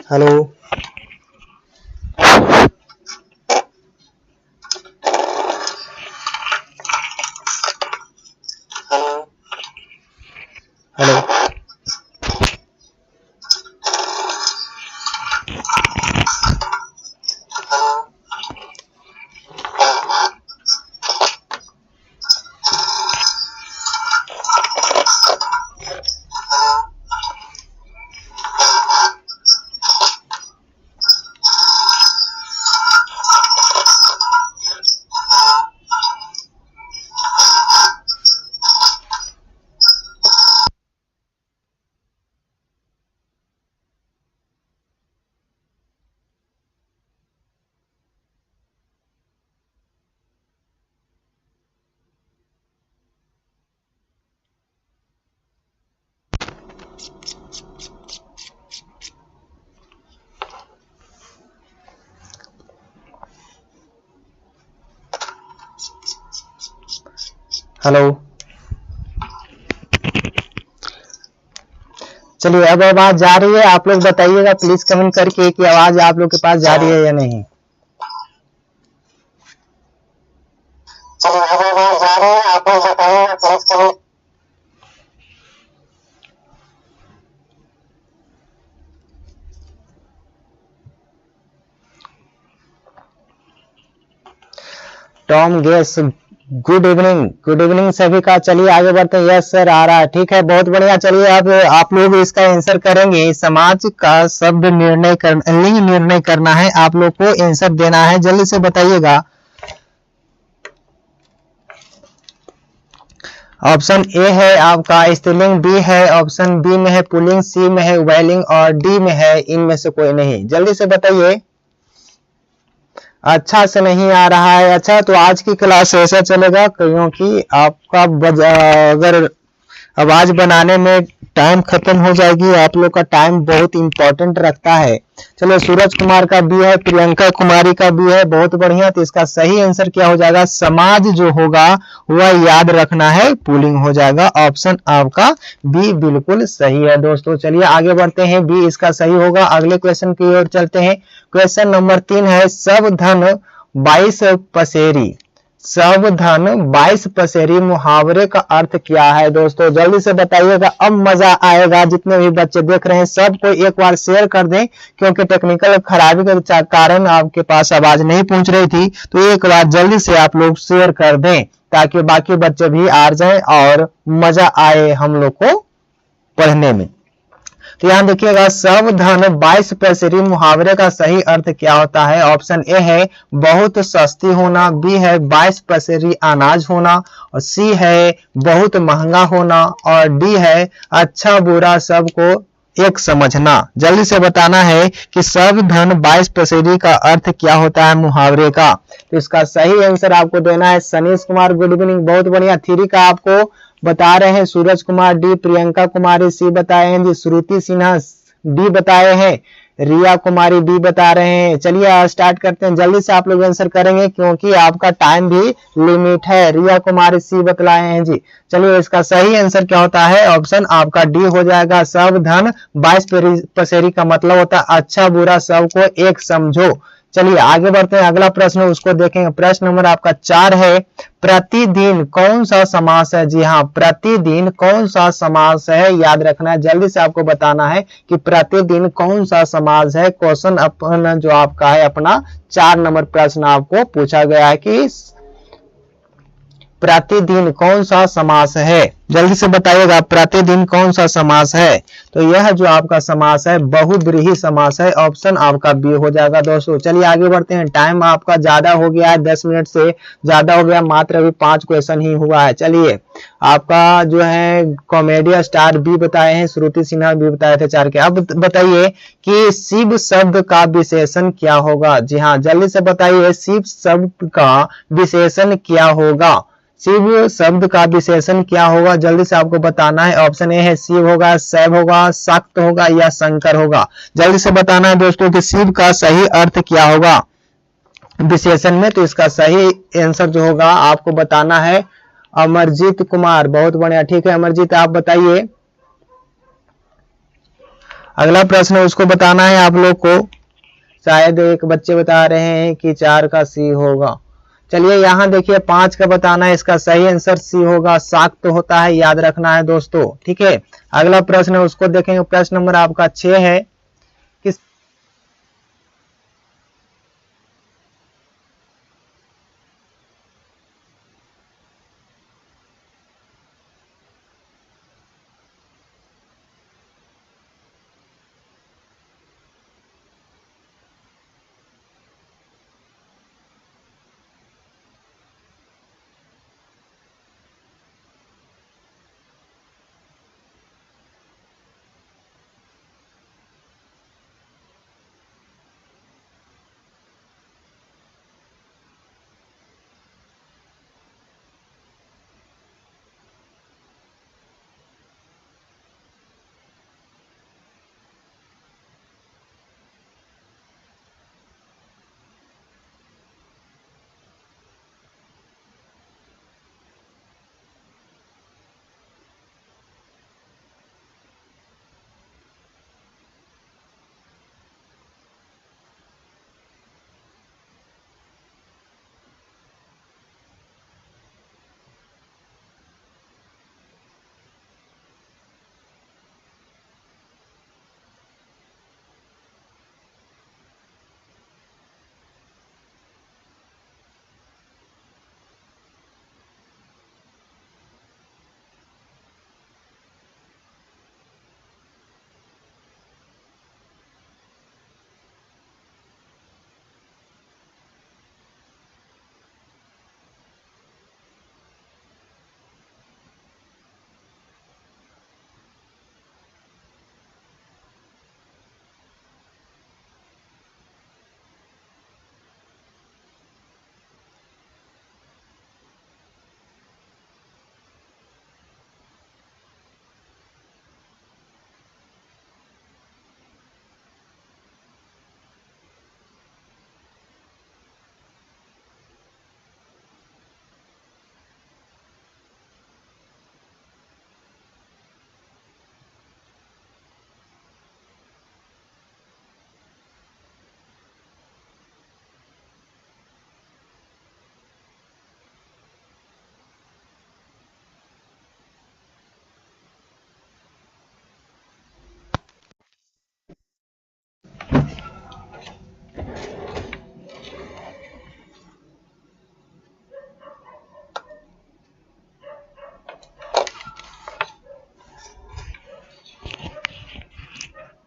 Hello hello hello चलिए अब आवाज जा रही है। आप लोग बताइएगा प्लीज कमेंट करके कि आवाज आप लोग के पास जा रही है या नहीं। चलिए अब आवाज जा रही है। आप लोग बताइएगा प्लीज कमेंट। टॉम गेस गुड इवनिंग सभी का। चलिए आगे बढ़ते हैं। यस सर आ रहा है, ठीक है, बहुत बढ़िया। चलिए अब आप लोग इसका आंसर करेंगे। समाज का शब्द निर्णय करना है, आप लोग को आंसर देना है, जल्दी से बताइएगा। ऑप्शन ए है आपका स्त्रीलिंग, बी है ऑप्शन बी में है पुल्लिंग, सी में है उभयलिंग और डी में है इनमें से कोई नहीं। जल्दी से बताइए। अच्छा से नहीं आ रहा है। अच्छा तो आज की क्लास ऐसा चलेगा क्योंकि आपका अगर आवाज बनाने में टाइम खत्म हो जाएगी। आप लोग का टाइम बहुत इंपॉर्टेंट रखता है। चलो सूरज कुमार का बी है, प्रियंका कुमारी का बी है, बहुत बढ़िया। तो इसका सही आंसर क्या हो जाएगा? समाज जो होगा वह याद रखना है, पुलिंग हो जाएगा। ऑप्शन आपका बी बिल्कुल सही है दोस्तों। चलिए आगे बढ़ते हैं, बी इसका सही होगा। अगले क्वेश्चन की ओर चलते हैं। क्वेश्चन नंबर 3 है, सब धन 22 पसेरी। सब धन 22 पसेरी मुहावरे का अर्थ क्या है दोस्तों? जल्दी से बताइएगा, अब मजा आएगा। जितने भी बच्चे देख रहे हैं सबको एक बार शेयर कर दें, क्योंकि टेक्निकल खराबी के कारण आपके पास आवाज नहीं पहुंच रही थी। तो एक बार जल्दी से आप लोग शेयर कर दें ताकि बाकी बच्चे भी आ जाएं और मजा आए हम लोग को पढ़ने में। तो यहाँ देखिएगा, सब धन 22 पसेरी मुहावरे का सही अर्थ क्या होता है? ऑप्शन ए है बहुत सस्ती होना, बी है 22 पसेरी अनाज होना और सी है बहुत महंगा होना और डी है अच्छा बुरा सबको एक समझना। जल्दी से बताना है कि सब धन 22 पसेरी का अर्थ क्या होता है मुहावरे का। तो इसका सही आंसर आपको देना है। सनीश कुमार गुड इवनिंग, बहुत बढ़िया। 3 का आपको बता रहे हैं सूरज कुमार डी, प्रियंका कुमारी सी बताए हैं जी, श्रुति सिन्हा डी बताए हैं, रिया कुमारी डी बता रहे हैं। चलिए स्टार्ट करते हैं, जल्दी से आप लोग आंसर करेंगे क्योंकि आपका टाइम भी लिमिट है। रिया कुमारी सी बतलाए हैं जी। चलिए इसका सही आंसर क्या होता है? ऑप्शन आपका डी हो जाएगा। सब धन 22 पसेरी का मतलब होता है अच्छा बुरा सबको एक समझो। चलिए आगे बढ़ते हैं, अगला प्रश्न उसको देखेंगे। प्रश्न नंबर आपका 4 है, प्रतिदिन कौन सा समास है? जी हाँ, प्रतिदिन कौन सा समास है याद रखना है। जल्दी से आपको बताना है कि प्रतिदिन कौन सा समास है। क्वेश्चन अपना जो आपका है अपना 4 नंबर प्रश्न आपको पूछा गया है कि प्रतिदिन कौन सा समास है। जल्दी से बताइएगा प्रतिदिन कौन सा समास है। तो यह जो आपका समास है बहुब्रीहि समास है। ऑप्शन आपका बी हो जाएगा दोस्तों। चलिए आगे बढ़ते हैं, टाइम आपका ज्यादा हो गया है, 10 मिनट से ज्यादा हो गया, मात्र अभी 5 क्वेश्चन ही हुआ है। चलिए आपका जो है कॉमेडी स्टार बी बताए हैं, श्रुति सिन्हा भी बताए थे 4 के। अब बताइए कि शिव शब्द का विशेषण क्या होगा? जी हाँ, जल्दी से बताइए शिव शब्द का विशेषण क्या होगा। शिव शब्द का विशेषण क्या होगा? जल्दी से आपको बताना है। ऑप्शन ए है शिव होगा, शैव होगा, शक्त होगा या शंकर होगा। जल्दी से बताना है दोस्तों कि शिव का सही अर्थ क्या होगा विशेषण में। तो इसका सही आंसर जो होगा आपको बताना है। अमरजीत कुमार, बहुत बढ़िया, ठीक है अमरजीत आप बताइए। अगला प्रश्न है उसको बताना है आप लोग को। शायद एक बच्चे बता रहे हैं कि 4 का सी होगा। चलिए यहाँ देखिए 5 का बताना है, इसका सही आंसर सी होगा। शाक तो होता है, याद रखना है दोस्तों, ठीक है। अगला प्रश्न है उसको देखेंगे, प्रश्न नंबर आपका 6 है। किस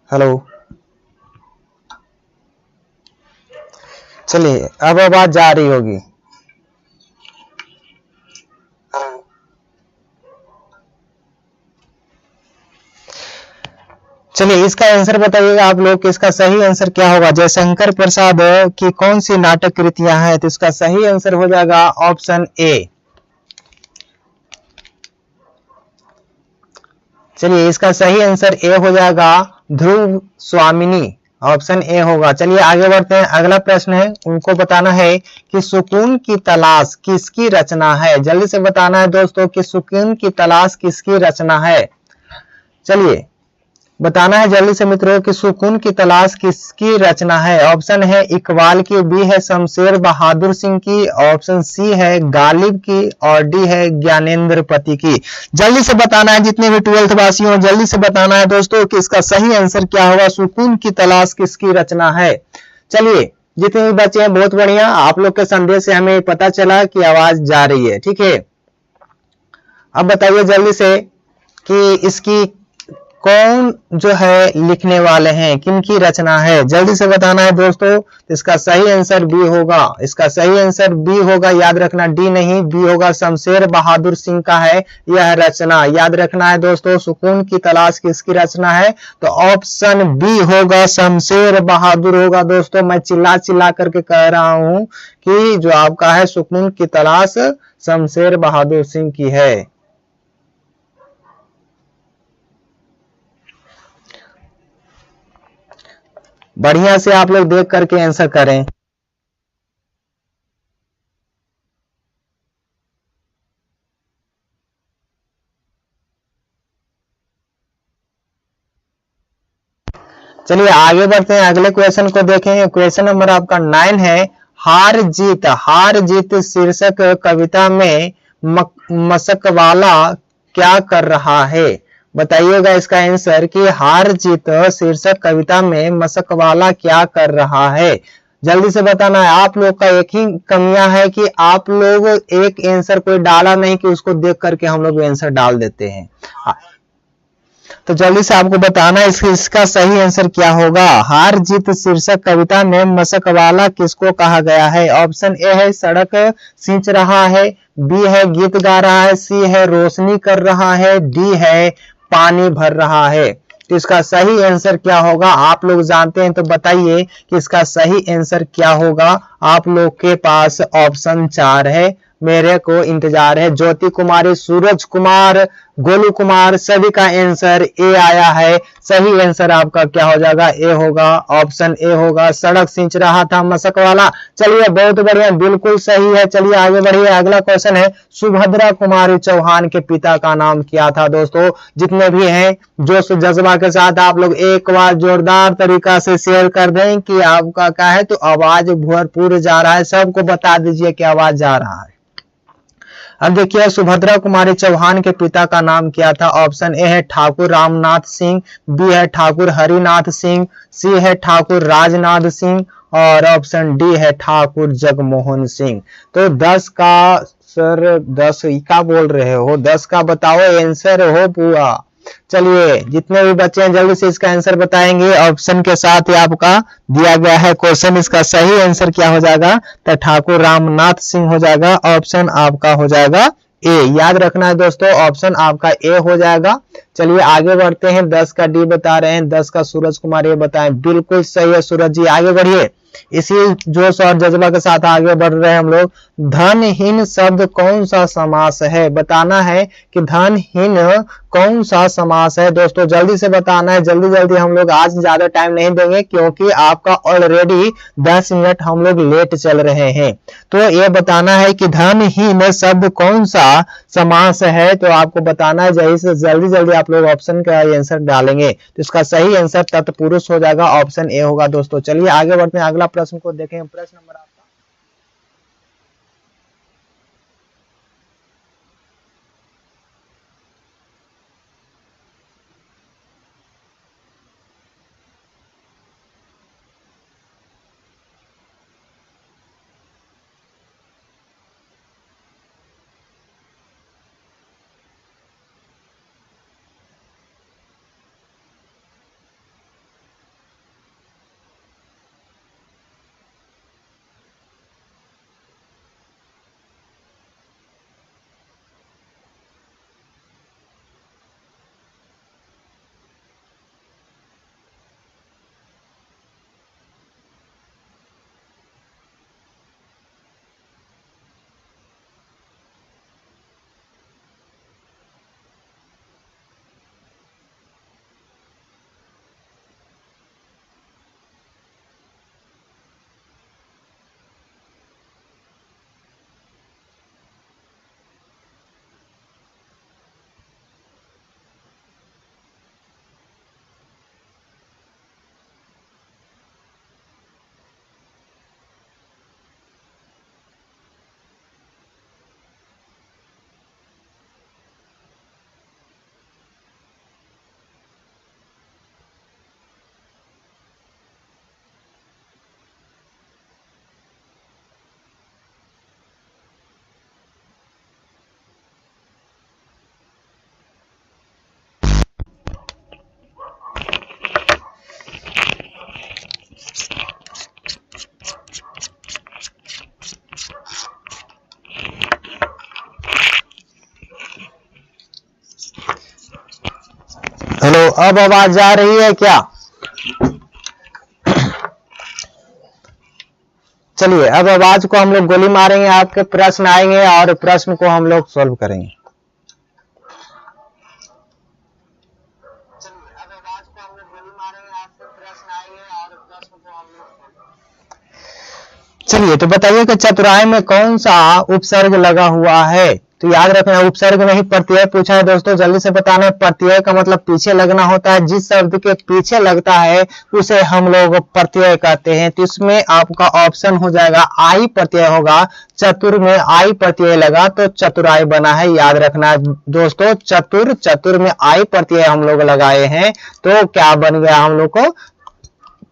हेलो, चलिए अब आवाज जा रही होगी। चलिए इसका आंसर बताइएगा आप लोग कि इसका सही आंसर क्या होगा। जयशंकर प्रसाद की कौन सी नाटक कृतियां हैं, तो इसका सही आंसर हो जाएगा ऑप्शन ए। चलिए इसका सही आंसर ए हो जाएगा ध्रुव स्वामिनी, ऑप्शन ए होगा। चलिए आगे बढ़ते हैं, अगला प्रश्न है उनको बताना है कि सुकून की तलाश किसकी रचना है। जल्दी से बताना है दोस्तों कि सुकून की तलाश किसकी रचना है। चलिए बताना है जल्दी से मित्रों कि सुकून की तलाश किसकी रचना है। ऑप्शन है इकबाल की, बी है शमशेर बहादुर सिंह की, ऑप्शन सी है गालिब की और डी है ज्ञानेंद्र पति की। जल्दी से बताना है जितने भी 12th वासी हो, जल्दी से बताना है दोस्तों कि इसका सही आंसर क्या होगा। सुकून की तलाश किसकी रचना है। चलिए जितने भी बच्चे हैं बहुत बढ़िया, आप लोग के संदेश से हमें पता चला कि आवाज जा रही है, ठीक है। अब बताइए जल्दी से कि इसकी कौन जो है लिखने वाले हैं, किनकी रचना है, जल्दी से बताना है दोस्तों। इसका सही आंसर बी होगा, इसका सही आंसर बी होगा, याद रखना, डी नहीं बी होगा। शमशेर बहादुर सिंह का है यह रचना, याद रखना है दोस्तों। सुकून की तलाश किसकी रचना है, तो ऑप्शन बी होगा, शमशेर बहादुर होगा। दोस्तों मैं चिल्ला चिल्ला करके कह रहा हूं कि जो आपका है सुकून की तलाश शमशेर बहादुर सिंह की है। बढ़िया से आप लोग देख करके आंसर करें। चलिए आगे बढ़ते हैं, अगले क्वेश्चन को देखेंगे। क्वेश्चन नंबर आपका 9 है, हार जीत शीर्षक कविता में मशकवाला क्या कर रहा है? बताइएगा इसका आंसर कि हार जीत शीर्षक कविता में मशकवाला क्या कर रहा है। जल्दी से बताना है। आप लोग का एक ही कमियां है कि आप लोग एक आंसर कोई डाला नहीं कि उसको देख करके हम लोग आंसर डाल देते हैं। तो जल्दी से आपको बताना है इसका सही आंसर क्या होगा। हार जीत शीर्षक कविता में मशकवाला किसको कहा गया है? ऑप्शन ए है सड़क सींच रहा है, बी है गीत गा रहा है, सी है रोशनी कर रहा है, डी है पानी भर रहा है। तो इसका सही आंसर क्या होगा? आप लोग जानते हैं तो बताइए कि इसका सही आंसर क्या होगा। आप लोग के पास ऑप्शन 4 है, मेरे को इंतजार है। ज्योति कुमारी, सूरज कुमार, गोलू कुमार, सभी का आंसर ए आया है। सही आंसर आपका क्या हो जाएगा? ए होगा, ऑप्शन ए होगा। सड़क सींच रहा था मशकवाला। चलिए बहुत बढ़िया, बिल्कुल सही है। चलिए आगे बढ़िए। अगला क्वेश्चन है, सुभद्रा कुमारी चौहान के पिता का नाम क्या था? दोस्तों जितने भी हैं जोश जज्बा के साथ आप लोग एक बार जोरदार तरीका से शेयर कर दें कि आपका क्या है, तो आवाज भरपूर जा रहा है। सबको बता दीजिए कि आवाज जा रहा है। अब देखिए सुभद्रा कुमारी चौहान के पिता का नाम क्या था? ऑप्शन ए है ठाकुर रामनाथ सिंह, बी है ठाकुर हरिनाथ सिंह, सी है ठाकुर राजनाथ सिंह और ऑप्शन डी है ठाकुर जगमोहन सिंह। तो 10 का सर 10 क्या बोल रहे हो? 10 का बताओ आंसर हो पूरा। चलिए जितने भी बच्चे हैं जल्दी से इसका आंसर बताएंगे। ऑप्शन के साथ ही आपका दिया गया है क्वेश्चन। इसका सही आंसर क्या हो जाएगा? तो ठाकुर रामनाथ सिंह हो जाएगा। ऑप्शन आपका हो जाएगा ए। याद रखना है दोस्तों, ऑप्शन आपका ए हो जाएगा। चलिए आगे बढ़ते हैं। 10 का डी बता रहे हैं, 10 का सूरज कुमार ये बताएं। बिल्कुल सही है सूरज जी, आगे बढ़िए। इसी जोश और जज्बा के साथ आगे बढ़ रहे हैं हम लोग। धनहीन शब्द कौन सा समास है? बताना है कि धनहीन कौन सा समास है। दोस्तों जल्दी से बताना है, जल्दी जल्दी। हम लोग आज ज्यादा टाइम नहीं देंगे क्योंकि आपका ऑलरेडी 10 मिनट हम लोग लेट चल रहे हैं। तो ये बताना है कि धनहीन शब्द कौन सा समास है, तो आपको बताना है। जल्दी जल्दी आप लोग ऑप्शन का आंसर डालेंगे तो इसका सही आंसर तत्पुरुष हो जाएगा। ऑप्शन ए होगा दोस्तों। चलिए आगे बढ़ते हैं, अगला प्रश्न को देखें। प्रश्न नंबर आपका हेलो, अब आवाज जा रही है क्या? चलिए अब आवाज को हम लोग गोली मारेंगे, आपके प्रश्न आएंगे और प्रश्न को हम लोग सॉल्व करेंगे। चलिए तो बताइए कि चतुराई में कौन सा उपसर्ग लगा हुआ है? तो याद रखना उपसर्ग नहीं प्रत्यय पूछा है दोस्तों, जल्दी से बताना है। प्रत्यय का मतलब पीछे लगना होता है, जिस शब्द के पीछे लगता है उसे हम लोग प्रत्यय कहते हैं। तो इसमें आपका ऑप्शन हो जाएगा आई प्रत्यय होगा। चतुर में आई प्रत्यय लगा तो चतुराई बना है, याद रखना दोस्तों। चतुर, चतुर में आई प्रत्यय हम लोग लगाए हैं तो क्या बन गया, हम लोग को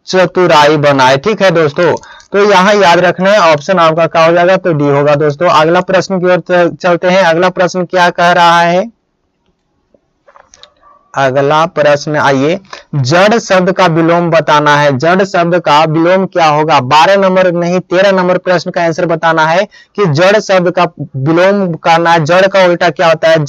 चतुराई बना है। ठीक है दोस्तों, तो यहाँ याद रखना है ऑप्शन आपका क्या हो जाएगा, तो डी होगा दोस्तों। अगला प्रश्न की ओर चलते हैं। अगला प्रश्न क्या कह रहा है, अगला प्रश्न आइए, जड़ शब्द का विलोम बताना है। जड़ शब्द का विलोम क्या होगा, 12 नंबर नहीं 13 नंबर प्रश्न का आंसर बताना है कि जड़ शब्द का विलोम करना है। जड़ का उल्टा क्या होता है,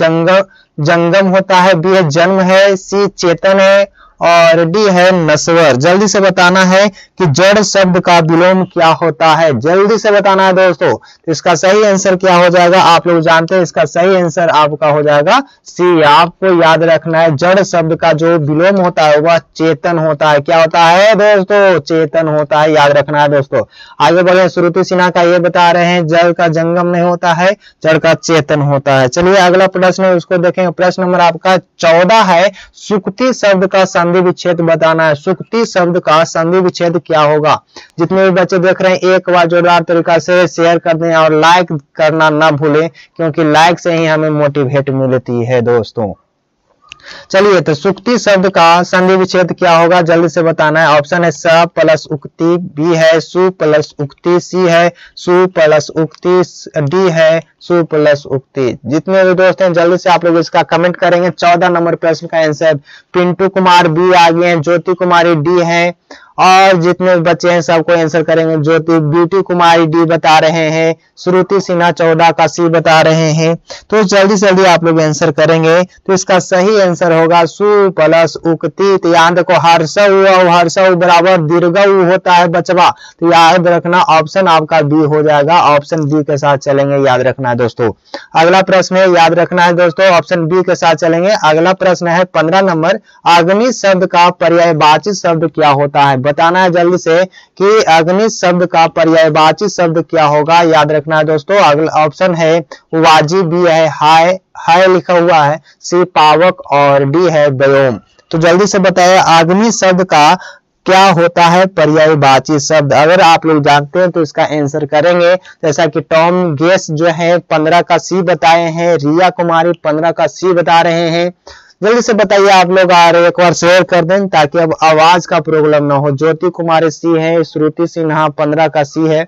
जंगम होता है। बी है जन्म है, सी चेतन है और डी है नश्वर। जल्दी से बताना है कि जड़ शब्द का विलोम क्या होता है, जल्दी से बताना है दोस्तों। तो इसका सही आंसर क्या हो जाएगा, आप लोग जानते हैं इसका सही आंसर आपका हो जाएगा सी। आपको याद रखना है जड़ शब्द का जो विलोम होता है वह चेतन होता है। क्या होता है दोस्तों, चेतन होता है, याद रखना है दोस्तों। आगे बढ़े, श्रुति सिन्हा का ये बता रहे हैं जड़ का जंगम नहीं होता है, जड़ का चेतन होता है। चलिए अगला प्रश्न है उसको देखेंगे। प्रश्न नंबर आपका 14 है, सुक्ति शब्द का संधि विच्छेद बताना है। सुक्ति शब्द का संधि विच्छेद क्या होगा। जितने भी बच्चे देख रहे हैं एक बार जोरदार तरीका से शेयर कर दें और लाइक करना ना भूलें, क्योंकि लाइक से ही हमें मोटिवेट मिलती है दोस्तों। चलिए, तो सुक्ति शब्द का संधि विच्छेद क्या होगा, जल्दी से बताना है। ऑप्शन है स प्लस उक्ति, बी है सु प्लस उक्ति, सी है सु प्लस उक्ति, डी है सु प्लस उक्ति। जितने भी दोस्त हैं जल्दी से आप लोग इसका कमेंट करेंगे। 14 नंबर प्रश्न का आंसर पिंटू कुमार बी आगे हैं, ज्योति कुमारी डी है और जितने बच्चे हैं सबको आंसर करेंगे। ज्योति ब्यूटी कुमारी डी बता रहे हैं, श्रुति सिन्हा 14 का सी बता रहे हैं। तो जल्दी से जल्दी आप लोग आंसर करेंगे। तो इसका सही आंसर होगा सु प्लस उक्ति। तो याद रखो हर्षव बराबर दीर्घऊ होता है बचवा। तो याद रखना ऑप्शन आपका बी हो जाएगा, ऑप्शन बी के साथ चलेंगे, याद रखना है दोस्तों। अगला प्रश्न है, याद रखना है दोस्तों, ऑप्शन बी के साथ चलेंगे। अगला प्रश्न है 15 नंबर, अग्नि शब्द का पर्यायवाची शब्द क्या होता है। बताना है जल्दी से कि अग्नि शब्द का पर्यायवाची शब्द क्या होगा, याद रखना है दोस्तों। अगला ऑप्शन है वाजी, बी है हाय लिखा हुआ है, सी पावक और डी है व्योम। तो जल्दी से बताइए अग्नि शब्द का क्या होता है पर्यायवाची शब्द। अगर आप लोग जानते हैं तो इसका आंसर करेंगे। जैसा कि टॉम गेस जो है 15 का सी बताए हैं, रिया कुमारी 15 का सी बता रहे हैं। जल्दी से बताइए आप लोग, और एक बार शेयर कर दें ताकि अब आवाज का प्रॉब्लम ना हो। ज्योति कुमारी सी है, श्रुति सिन्हा 15 का सी है,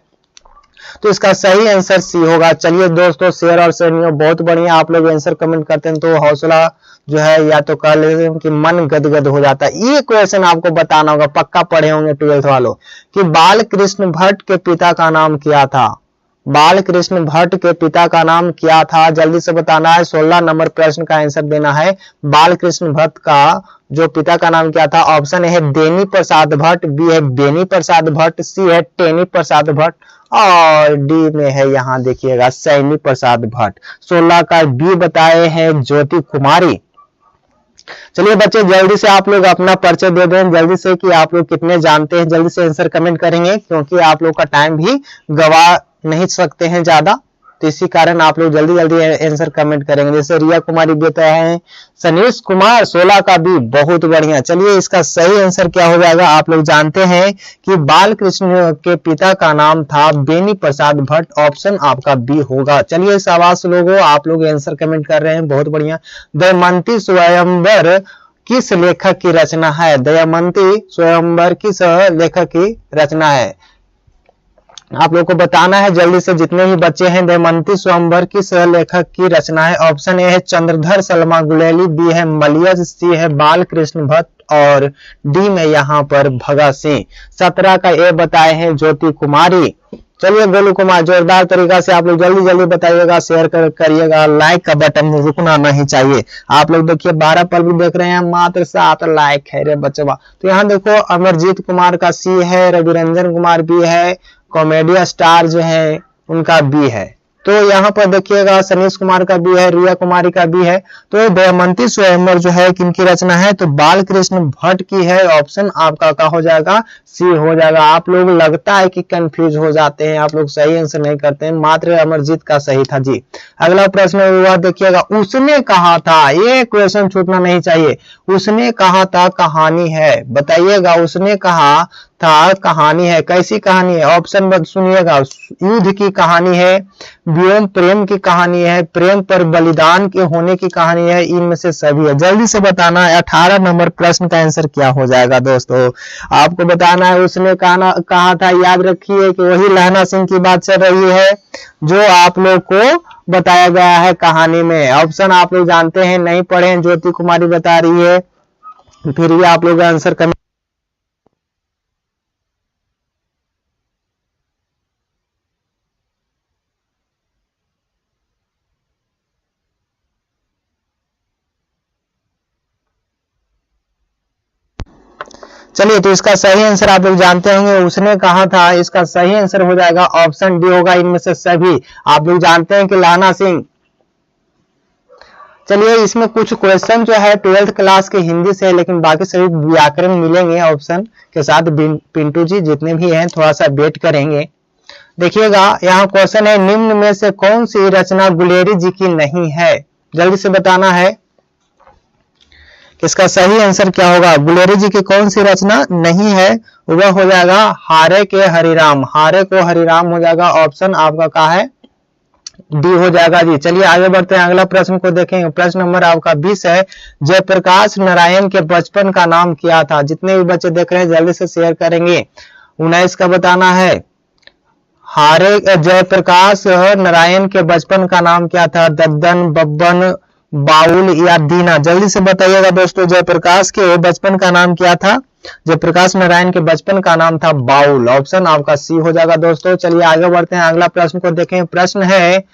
तो इसका सही आंसर सी होगा। चलिए दोस्तों, शेयर और शेयर बहुत बढ़िया, आप लोग आंसर कमेंट करते हैं तो हौसला जो है या तो कह लेते हैं कि मन गदगद हो जाता है। ये क्वेश्चन आपको बताना होगा, पक्का पढ़े होंगे 12th वालों, कि बाल कृष्ण भट्ट के पिता का नाम क्या था। बाल कृष्ण भट्ट के पिता का नाम क्या था, जल्दी से बताना है। 16 नंबर प्रश्न का आंसर देना है। बाल कृष्ण भट्ट का जो पिता का नाम क्या था। ऑप्शन है देनी प्रसाद भट्ट, बी है बेनी प्रसाद भट्ट, सी है टेनी प्रसाद भट्ट और डी में है यहाँ देखिएगा सैनी प्रसाद भट्ट। 16 का बी बताए हैं ज्योति कुमारी। चलिए बच्चे, जल्दी से आप लोग अपना परिचय दे दें जल्दी से कि आप लोग कितने जानते हैं। जल्दी से आंसर कमेंट करेंगे क्योंकि आप लोग का टाइम भी गवा नहीं सकते हैं ज्यादा, तो इसी कारण आप लोग जल्दी जल्दी आंसर कमेंट करेंगे। जैसे रिया कुमारी बताए हैं सनीश कुमार 16 का भी, बहुत बढ़िया। चलिए इसका सही आंसर क्या हो जाएगा, आप लोग जानते हैं कि बाल कृष्ण के पिता का नाम था बेनी प्रसाद भट्ट, ऑप्शन आपका बी होगा। चलिए शाबाश लोगों, आप लोग आंसर कमेंट कर रहे हैं, बहुत बढ़िया। दमयंती स्वयंवर किस लेखक की रचना है। दमयंती स्वयंवर किस लेखक की रचना है, आप लोग को बताना है जल्दी से। जितने भी बच्चे हैं दमयंती स्वयंवर किस लेखक की रचना है। ऑप्शन ए है चंद्रधर शर्मा गुलेली, बी है मलियज, सी है बाल कृष्ण भट्ट और डी में यहाँ पर भगत सिंह। 17 का ए बताए हैं ज्योति कुमारी। चलिए गोलू कुमार, जोरदार तरीका से आप लोग जल्दी जल्दी बताइएगा, शेयर करिएगा, लाइक का बटन रुकना नहीं चाहिए। आप लोग देखिए 12 पर भी देख रहे हैं, मात्र 7 लाइक है रे बचवा। तो यहाँ देखो अमरजीत कुमार का सी है, रविरंजन कुमार बी है, कॉमेडी स्टार जो है उनका बी है। तो यहाँ पर देखिएगा सनीश कुमार का भी है, रिया कुमारी का भी है। तो दमयंती स्वयंवर जो है किनकी रचना है, तो बाल कृष्ण भट्ट की है। ऑप्शन आपका क्या हो जाएगा, सी हो जाएगा। आप लोग लगता है कि कंफ्यूज हो जाते हैं, आप लोग सही आंसर नहीं करते हैं, मात्र अमरजीत का सही था जी। अगला प्रश्न हुआ देखिएगा, उसने कहा था, ये क्वेश्चन छूटना नहीं चाहिए। उसने कहा था कहानी है, बताइएगा उसने कहा था कहानी है, कैसी कहानी है? ऑप्शन सुनिएगा, युद्ध की कहानी है, व्योम प्रेम की कहानी है, प्रेम पर बलिदान के होने की कहानी है, इनमें से सभी है। जल्दी से बताना है 18 नंबर प्रश्न का आंसर क्या हो जाएगा दोस्तों, आपको बताना है। उसने कहा था, याद रखिए कि वही लहना सिंह की बात चल रही है जो आप लोग को बताया गया है कहानी में। ऑप्शन आप लोग जानते हैं, नहीं पढ़े, ज्योति कुमारी बता रही है, फिर भी आप लोग आंसर कमेंट। चलिए, तो इसका सही आंसर आप लोग जानते होंगे, उसने कहा था। इसका सही आंसर हो जाएगा ऑप्शन डी होगा, इनमें से सभी। आप लोग जानते हैं कि लहना सिंह। चलिए, इसमें कुछ क्वेश्चन जो है 12th क्लास के हिंदी से है, लेकिन बाकी सभी व्याकरण मिलेंगे ऑप्शन के साथ। पिंटू जी जितने भी हैं थोड़ा सा वेट करेंगे। देखिएगा, यहाँ क्वेश्चन है, निम्न में से कौन सी रचना गुलेरी जी की नहीं है? जल्दी से बताना है इसका सही आंसर क्या होगा। गुलेरी जी की कौन सी रचना नहीं है? वह हो जाएगा हारे के हरिराम, हारे को हरिराम हो जाएगा। ऑप्शन आपका क्या है, डी हो जाएगा जी। चलिए आगे बढ़ते हैं, अगला प्रश्न को देखेंगे। प्रश्न नंबर आपका 20 है, जयप्रकाश नारायण के बचपन का नाम क्या था? जितने भी बच्चे देख रहे हैं जल्दी से शेयर करेंगे। 19 का बताना है। हारे जयप्रकाश नारायण के बचपन का नाम क्या था? दद्दन, बब्बन, बाउल या दीना? जल्दी से बताइएगा दोस्तों, जयप्रकाश के बचपन का नाम क्या था? जयप्रकाश नारायण के बचपन का नाम था बाउल। ऑप्शन आपका सी हो जाएगा दोस्तों। चलिए आगे बढ़ते हैं, अगला प्रश्न को देखें। प्रश्न है,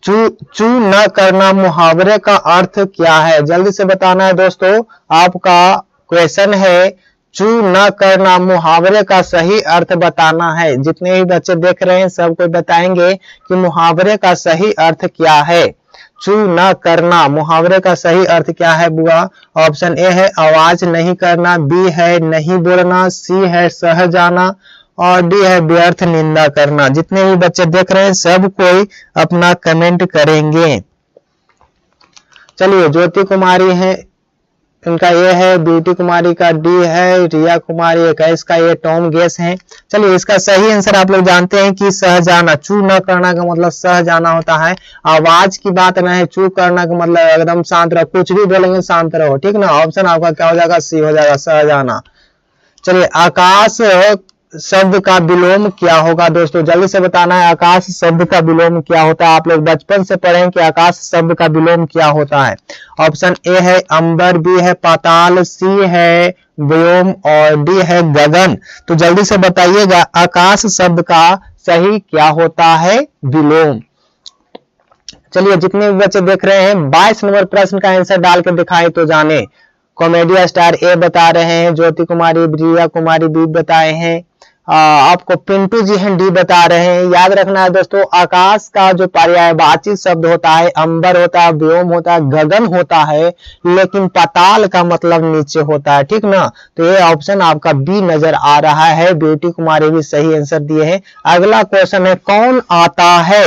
चू न करना मुहावरे का अर्थ क्या है? जल्दी से बताना है दोस्तों। आपका क्वेश्चन है, चू न करना मुहावरे का सही अर्थ बताना है। जितने भी बच्चे देख रहे हैं सबको बताएंगे कि मुहावरे का सही अर्थ क्या है। चू न करना मुहावरे का सही अर्थ क्या है बुआ? ऑप्शन ए है आवाज नहीं करना, बी है नहीं बोलना, सी है सह जाना और डी है व्यर्थ निंदा करना। जितने भी बच्चे देख रहे हैं सब कोई अपना कमेंट करेंगे। चलिए, ज्योति कुमारी है, इनका ये है, ब्यूटी कुमारी का डी है, रिया कुमारी 21 का ये टॉम गेस है। चलिए, इसका सही आंसर आप लोग जानते हैं कि सह जाना। चू न करना का मतलब सह जाना होता है, आवाज की बात न है। चू करना का मतलब एकदम शांत रहो, कुछ भी बोलेंगे शांत रहो, ठीक ना। ऑप्शन आपका क्या हो जाएगा, सी हो जाएगा, सह जाना। चलिए, आकाश शब्द का विलोम क्या होगा दोस्तों? जल्दी से बताना है, आकाश शब्द का विलोम क्या होता है? आप लोग बचपन से पढ़ें कि आकाश शब्द का विलोम क्या होता है। ऑप्शन ए है अंबर, बी है पाताल, सी है व्योम और डी है गगन। तो जल्दी से बताइएगा, आकाश शब्द का सही क्या होता है? विलोम। चलिए, जितने भी बच्चे देख रहे हैं 22 नंबर प्रश्न का आंसर डाल के दिखाए तो जाने। कॉमेडी स्टार ए बता रहे हैं, ज्योति कुमारी, रिया कुमारी बी बताए हैं, आपको पिंटू जी हैं डी बता रहे हैं। याद रखना है दोस्तों, आकाश का जो पर्यायवाची शब्द होता है अंबर होता है, व्योम होता है, गगन होता है, लेकिन पाताल का मतलब नीचे होता है, ठीक ना। तो ये ऑप्शन आपका बी नजर आ रहा है। ब्यूटी कुमारी भी सही आंसर दिए हैं। अगला क्वेश्चन है, कौन आता है?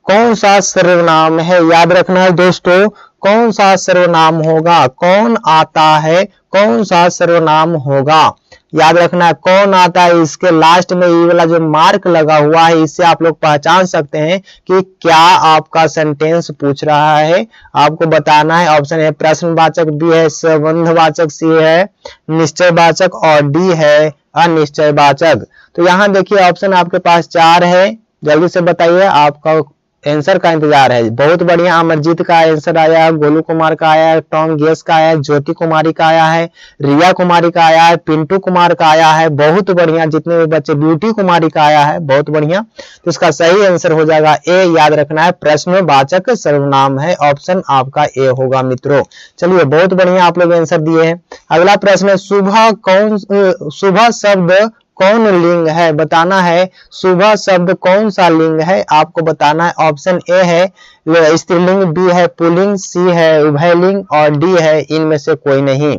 कौन सा सर्वनाम है? याद रखना है दोस्तों, कौन सा सर्वनाम होगा? कौन आता है, कौन सा सर्वनाम होगा? याद रखना है, कौन आता है। इसके लास्ट में ये वाला जो मार्क लगा हुआ है, इससे आप लोग पहचान सकते हैं कि क्या आपका सेंटेंस पूछ रहा है। आपको बताना है। ऑप्शन है प्रश्नवाचक, बी है संबंधवाचक, सी है निश्चयवाचक और डी है अनिश्चयवाचक। तो यहाँ देखिए ऑप्शन आपके पास 4 है। जल्दी से बताइए, आपका आंसर का इंतजार है। बहुत बढ़िया, अमरजीत का आंसर आया, गोलू कुमार का आया है, टॉम गेस का आया है, ज्योति कुमारी का आया है, रिया कुमारी का आया है, पिंटू कुमार का आया है। बहुत बढ़िया, जितने भी बच्चे, ब्यूटी कुमारी का आया है, बहुत बढ़िया। तो इसका सही आंसर हो जाएगा ए। याद रखना है, प्रश्नवाचक सर्वनाम है। ऑप्शन आपका ए होगा मित्रों। चलिए, बहुत बढ़िया आप लोग आंसर दिए हैं। अगला प्रश्न है, सुबह शब्द कौन लिंग है, बताना है। शुभ शब्द कौन सा लिंग है आपको बताना है। ऑप्शन ए है स्त्रीलिंग, बी है पुल्लिंग, सी है उभयलिंग और डी है इनमें से कोई नहीं।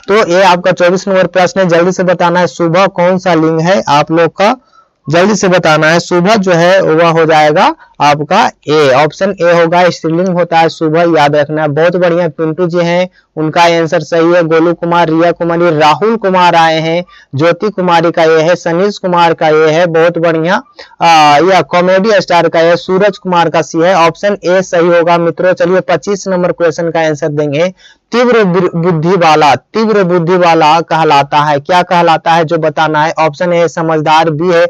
तो ये आपका 24 नंबर प्रश्न है। जल्दी से बताना है सुबह कौन सा लिंग है आप लोग का, जल्दी से बताना है। सुबह जो है वह हो जाएगा आपका ए, ऑप्शन ए होगा, स्त्रीलिंग होता है सुबह, याद रखना है। बहुत बढ़िया, पिंटू जी हैं, उनका आंसर सही है। गोलू कुमार, रिया कुमारी, राहुल कुमार आए हैं, ज्योति कुमारी का ये है, सनीश कुमार का ये है, बहुत बढ़िया। या कॉमेडी स्टार का ये, सूरज कुमार का सी है, ऑप्शन ए सही होगा मित्रों। चलिए 25 नंबर क्वेश्चन का आंसर देंगे। तीव्र बुद्धि वाला कहलाता है, क्या कहलाता है जो बताना है। ऑप्शन ए समझदार, बी है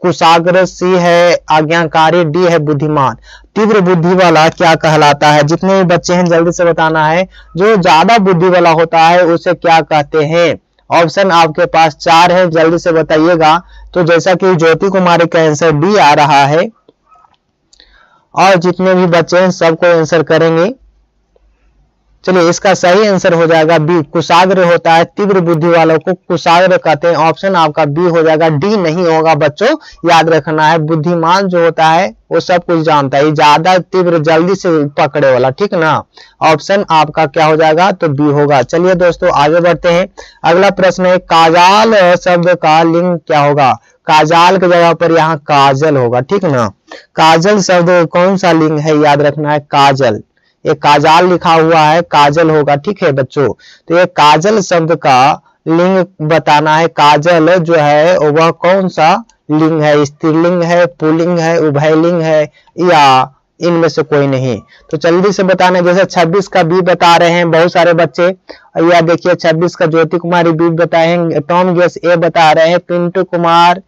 कुशाग्र, सी है आज्ञाकारी, डी है बुद्धिमान। तीव्र बुद्धि वाला क्या कहलाता है, जितने भी बच्चे हैं जल्दी से बताना है। जो ज्यादा बुद्धि वाला होता है उसे क्या कहते हैं। ऑप्शन आपके पास 4 है, जल्दी से बताइएगा। तो जैसा कि ज्योति कुमारी का आंसर डी आ रहा है और जितने भी बच्चे हैं सबको आंसर करेंगे। चलिए इसका सही आंसर हो जाएगा बी, कुशाग्र होता है, तीव्र बुद्धि वालों को कुशाग्र कहते हैं। ऑप्शन आपका बी हो जाएगा, डी नहीं होगा बच्चों, याद रखना है। बुद्धिमान जो होता है वो सब कुछ जानता है, ज्यादा तीव्र जल्दी से पकड़े वाला, ठीक ना। ऑप्शन आपका क्या हो जाएगा, तो बी होगा। चलिए दोस्तों आगे बढ़ते हैं। अगला प्रश्न है काजाल शब्द का लिंग क्या होगा। काजाल की जगह पर यहाँ काजल होगा, ठीक ना। काजल शब्द कौन सा लिंग है, याद रखना है काजल। ये काजाल लिखा हुआ है, काजल होगा, ठीक है बच्चों। तो ये काजल शब्द का लिंग बताना है। काजल जो है वह कौन सा लिंग है, स्त्रीलिंग है, पुल्लिंग है, उभयलिंग है या इनमें से कोई नहीं। तो जल्दी से बताना है। जैसे 26 का बी बता रहे हैं बहुत सारे बच्चे, या देखिए 26 का ज्योति कुमारी बी बताए, टॉम गेस ए बता रहे हैं, पिंटू कुमार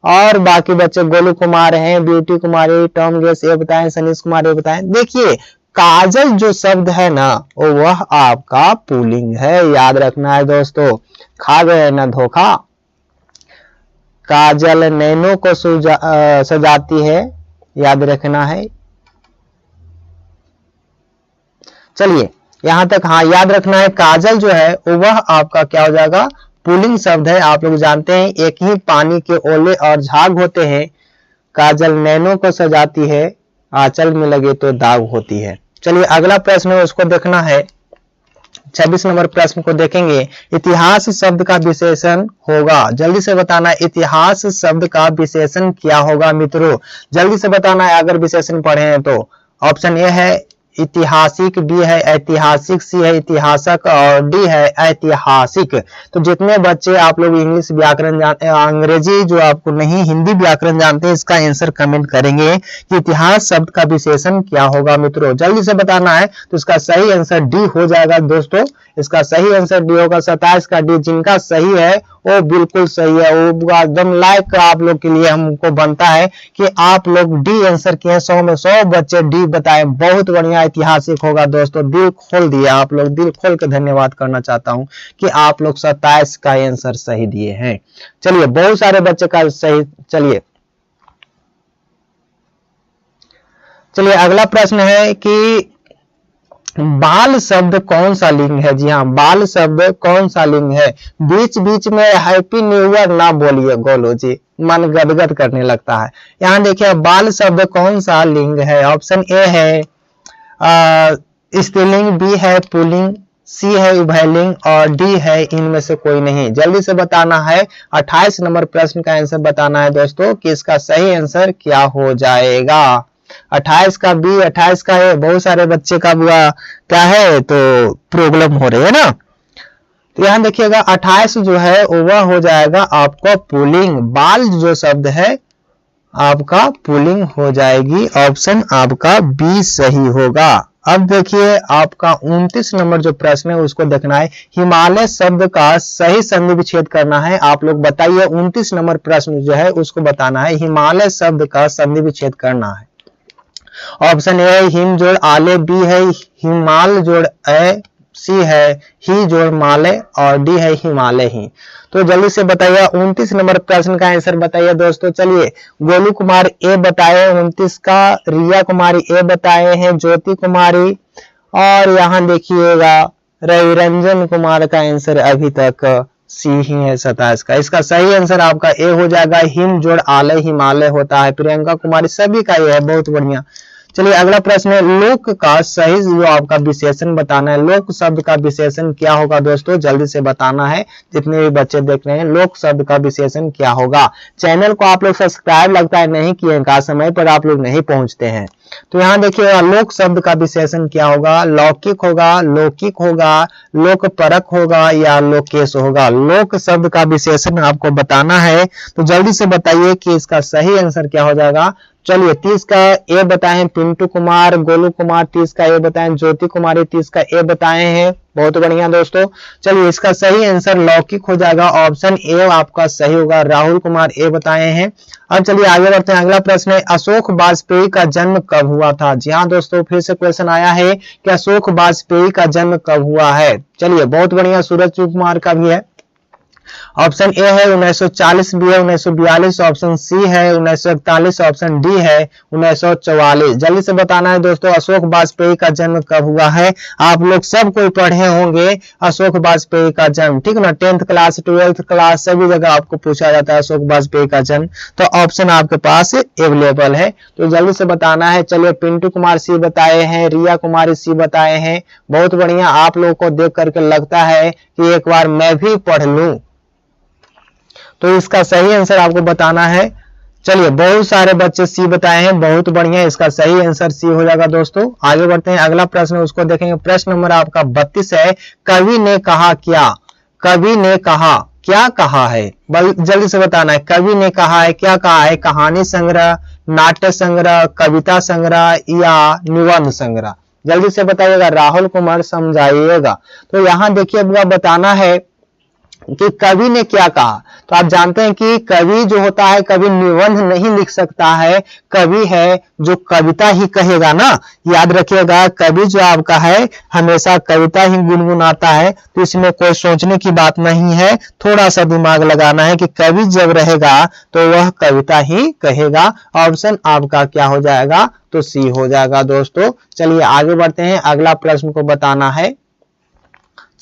और बाकी बच्चे गोलू कुमार हैं, ब्यूटी कुमारी, टॉम गेस ए बताए, सनीश कुमार ए बताए। देखिए काजल जो शब्द है ना वह आपका पुल्लिंग है, याद रखना है दोस्तों। खा गए ना धोखा। काजल नैनों को सजाती है, याद रखना है। चलिए यहां तक हाँ याद रखना है। काजल जो है वह आपका क्या हो जाएगा, पुल्लिंग शब्द है। आप लोग जानते हैं एक ही पानी के ओले और झाग होते हैं। काजल नैनों को सजाती है, आंचल में लगे तो दाग होती है। चलिए अगला प्रश्न है उसको देखना है। 26 नंबर प्रश्न को देखेंगे। इतिहास शब्द का विशेषण होगा, जल्दी से बताना है। इतिहास शब्द का विशेषण क्या होगा मित्रों, जल्दी से बताना है अगर विशेषण पढ़े हैं तो। ऑप्शन ए है ऐतिहासिक, बी है ऐतिहासिक, सी है इतिहासक और डी है ऐतिहासिक। तो जितने बच्चे आप लोग इंग्लिश व्याकरण जानते हैं, अंग्रेजी जो आपको नहीं हिंदी व्याकरण जानते हैं, इसका आंसर कमेंट करेंगे कि इतिहास शब्द का विशेषण क्या होगा मित्रों। जल्दी से बताना है। तो इसका सही आंसर डी हो जाएगा दोस्तों, इसका सही आंसर डी होगा। 27 का डी, जिनका सही है वो बिल्कुल सही है, वो एकदम लाइक आप लोग के लिए हमको बनता है कि आप लोग डी आंसर किए। 100 में 100 बच्चे डी बताए, बहुत बढ़िया। ऐतिहासिक होगा दोस्तों, दिल खोल दिया आप लोग, दिल खोल के धन्यवाद करना चाहता हूं कि आप लोग 27 का आंसर सही दिए हैं। चलिए बहुत सारे बच्चे का सही। चलिए अगला प्रश्न है कि बाल शब्द कौन सा लिंग है। जी हाँ, बाल शब्द कौन सा लिंग है। बीच बीच में हैप्पी न्यू ईयर ना बोलिए गोलू जी, मन गदगद करने लगता है। यहाँ देखिए बाल शब्द कौन सा लिंग है। ऑप्शन ए है स्त्रीलिंग, बी है पुल्लिंग, सी है उभयलिंग और डी है इनमें से कोई नहीं। जल्दी से बताना है। 28 नंबर प्रश्न का आंसर बताना है दोस्तों कि इसका सही आंसर क्या हो जाएगा। 28 का बी, 28 का है। बहुत सारे बच्चे का क्या है तो प्रॉब्लम हो रही है ना। तो यहां देखिएगा 28 जो है वह हो जाएगा आपका पुल्लिंग। बाल जो शब्द है आपका पुल्लिंग हो जाएगी। ऑप्शन आपका बी सही होगा। अब देखिए आपका 29 नंबर जो प्रश्न है उसको देखना है। हिमालय शब्द का सही संधि विच्छेद करना है। आप लोग बताइए 29 नंबर प्रश्न जो है उसको बताना है। हिमालय शब्द का संधि विच्छेद करना है। ऑप्शन ए हिम जोड़ आले, बी है हिमाल जोड़ ए, सी है ही जोड़ माले और डी है हिमालय ही। तो जल्दी से बताइए 29 नंबर प्रश्न का आंसर बताइए दोस्तों। चलिए गोलू कुमार ए बताए 29 का, रिया कुमारी ए बताए हैं, ज्योति कुमारी और यहाँ देखिएगा रविरंजन कुमार का आंसर अभी तक सी ही है 27 का। इसका सही आंसर आपका ए हो जाएगा, हिम जोड़ आलय हिमालय होता है। प्रियंका कुमारी सभी का ये है, बहुत बढ़िया। चलिए अगला प्रश्न है, लोक का सही जो आपका विशेषण बताना है। लोक शब्द का विशेषण क्या होगा दोस्तों, जल्दी से बताना है। जितने भी बच्चे देख रहे हैं, लोक शब्द का विशेषण क्या होगा। चैनल को आप लोग सब्सक्राइब लगता है नहीं किए का, समय पर आप लोग नहीं पहुंचते हैं। तो यहाँ देखिएगा लोक शब्द का विशेषण क्या होगा, लौकिक होगा, लौकिक होगा, लोकपरक होगा या लोकेश होगा। लोक शब्द का विशेषण आपको बताना है, तो जल्दी से बताइए कि इसका सही आंसर क्या हो जाएगा। चलिए 30 का ए बताए हैं पिंटू कुमार, गोलू कुमार 30 का ए बताए, ज्योति कुमारी 30 का ए बताए हैं, बहुत बढ़िया दोस्तों। चलिए इसका सही आंसर लौकिक हो जाएगा, ऑप्शन ए आपका सही होगा। राहुल कुमार ए बताए हैं। अब चलिए आगे बढ़ते हैं। अगला प्रश्न है, अशोक वाजपेयी का जन्म कब हुआ था। जी हाँ दोस्तों, फिर से क्वेश्चन आया है कि अशोक वाजपेयी का जन्म कब हुआ है। चलिए बहुत बढ़िया, सूरज कुमार का भी है। ऑप्शन ए है 1940, बी है 1942, ऑप्शन सी है 1941, ऑप्शन डी है 1944। जल्दी से बताना है दोस्तों, अशोक वाजपेयी का जन्म कब हुआ है। आप लोग सब कोई पढ़े होंगे अशोक वाजपेयी का जन्म, ठीक ना। 10th क्लास 12th क्लास सभी जगह आपको पूछा जाता है अशोक वाजपेयी का जन्म, तो ऑप्शन आपके पास अवेलेबल है, तो जल्दी से बताना है। चलिए पिंटू कुमार सी बताए हैं, रिया कुमारी सी बताए हैं, बहुत बढ़िया। आप लोगों को देख करके लगता है कि एक बार मैं भी पढ़ लूं, तो इसका सही आंसर आपको बताना है। चलिए बहुत सारे बच्चे सी बताए हैं, बहुत बढ़िया, इसका सही आंसर सी हो जाएगा दोस्तों। आगे बढ़ते हैं, अगला प्रश्न उसको देखेंगे। प्रश्न नंबर आपका 32 है, कवि ने कहा क्या। कवि ने कहा क्या कहा है, जल्दी से बताना है। कवि ने कहा है, क्या कहा है। कहानी संग्रह, नाट्य संग्रह, कविता संग्रह या निबंध संग्रह। जल्दी से बताइएगा, राहुल कुमार समझाइएगा। तो यहाँ देखिए बताना है कि कवि ने क्या कहा। तो आप जानते हैं कि कवि जो होता है, कवि निबंध नहीं लिख सकता है, कवि है जो कविता ही कहेगा ना, याद रखिएगा। कवि जो आपका है हमेशा कविता ही गुनगुनाता है, तो इसमें कोई सोचने की बात नहीं है, थोड़ा सा दिमाग लगाना है कि कवि जब रहेगा तो वह कविता ही कहेगा। ऑप्शन आपका क्या हो जाएगा, तो सी हो जाएगा दोस्तों। चलिए आगे बढ़ते हैं, अगला प्रश्न को बताना है।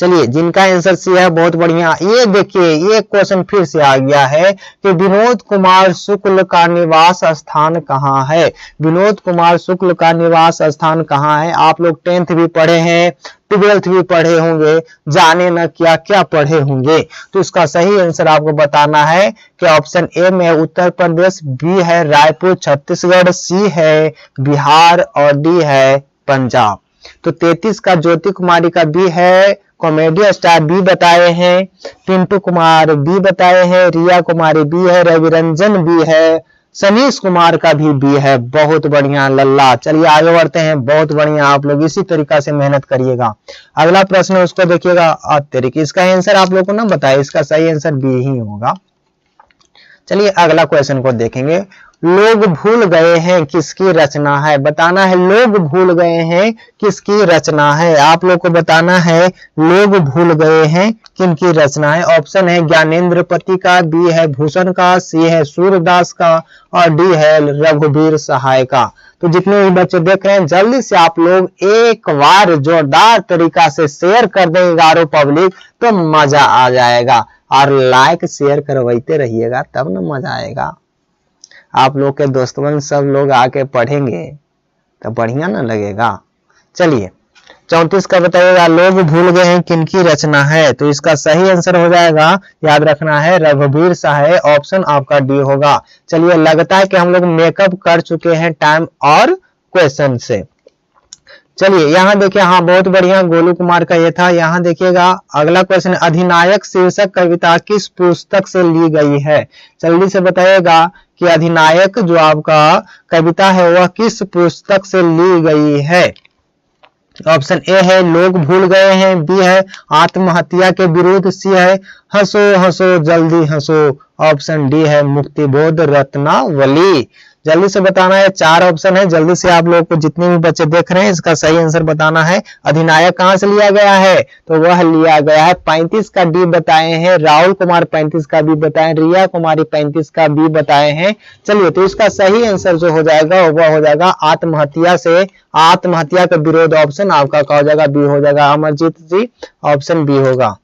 चलिए जिनका आंसर सी है, बहुत बढ़िया। ये देखिए ये क्वेश्चन फिर से आ गया है कि विनोद कुमार शुक्ल का निवास स्थान कहाँ है। विनोद कुमार शुक्ल का निवास स्थान कहाँ है। आप लोग 10th भी पढ़े हैं, 12th भी पढ़े होंगे, जाने न क्या क्या पढ़े होंगे। तो इसका सही आंसर आपको बताना है कि ऑप्शन ए में उत्तर प्रदेश, बी है रायपुर छत्तीसगढ़, सी है बिहार और डी है पंजाब। तो 33 का ज्योति कुमारी का बी है, कॉमेडी स्टार बी बताए हैं, पिंटू कुमार बी बताए हैं, रिया कुमारी बी है, रविरंजन बी है, सनीश कुमार का भी बी है, बहुत बढ़िया लल्ला। चलिए आगे बढ़ते हैं, बहुत बढ़िया, आप लोग इसी तरीका से मेहनत करिएगा। अगला प्रश्न उसको देखिएगा। तरीके इसका आंसर आप लोग को ना बताए, इसका सही आंसर बी ही होगा। चलिए अगला क्वेश्चन को देखेंगे। लोग भूल गए हैं किसकी रचना है, बताना है। लोग भूल गए हैं किसकी रचना है, आप लोग को बताना है। लोग भूल गए हैं किनकी रचना है। ऑप्शन है ज्ञानेंद्रपति का, बी है भूषण का, सी है सूरदास का और डी है रघुवीर सहाय का। तो जितने भी बच्चे देख रहे हैं, जल्दी से आप लोग एक बार जोरदार तरीका से शेयर कर दें गारो पब्लिक, तो मजा आ जाएगा। और लाइक शेयर करवाते रहिएगा, तब ना मजा आएगा। आप लोग के दोस्तों सब लोग आके पढ़ेंगे तो बढ़िया ना लगेगा। चलिए 34 का बताइएगा। लोग भूल गए हैं किनकी रचना है, तो इसका सही आंसर हो जाएगा, याद रखना है, रघुवीर सहाय। ऑप्शन आपका डी होगा। चलिए लगता है कि हम लोग मेकअप कर चुके हैं टाइम और क्वेश्चन से। चलिए यहाँ देखिए, हाँ बहुत बढ़िया, गोलू कुमार का ये था। यहाँ देखिएगा अगला क्वेश्चन, अधिनायक शीर्षक कविता किस पुस्तक से ली गई है। जल्दी से बताइएगा कि अधिनायक जो आपका कविता है वह किस पुस्तक से ली गई है। ऑप्शन ए है लोग भूल गए हैं, बी है आत्महत्या के विरुद्ध, सी है हंसो हंसो जल्दी हंसो, ऑप्शन डी है मुक्तिबोध रत्नावली। जल्दी से बताना है, 4 ऑप्शन है, जल्दी से आप लोग को जितने भी बच्चे देख रहे हैं इसका सही आंसर बताना है। अधिनायक कहां से लिया गया है, तो वह लिया गया है 35 का डी बताए हैं, राहुल कुमार 35 का बी बताए, रिया कुमारी 35 का बी बताए हैं। चलिए तो इसका सही आंसर जो हो जाएगा वह हो जाएगा आत्महत्या से, आत्महत्या का विरोध। ऑप्शन आपका क्या हो जाएगा, बी हो जाएगा। अमरजीत जी ऑप्शन बी होगा।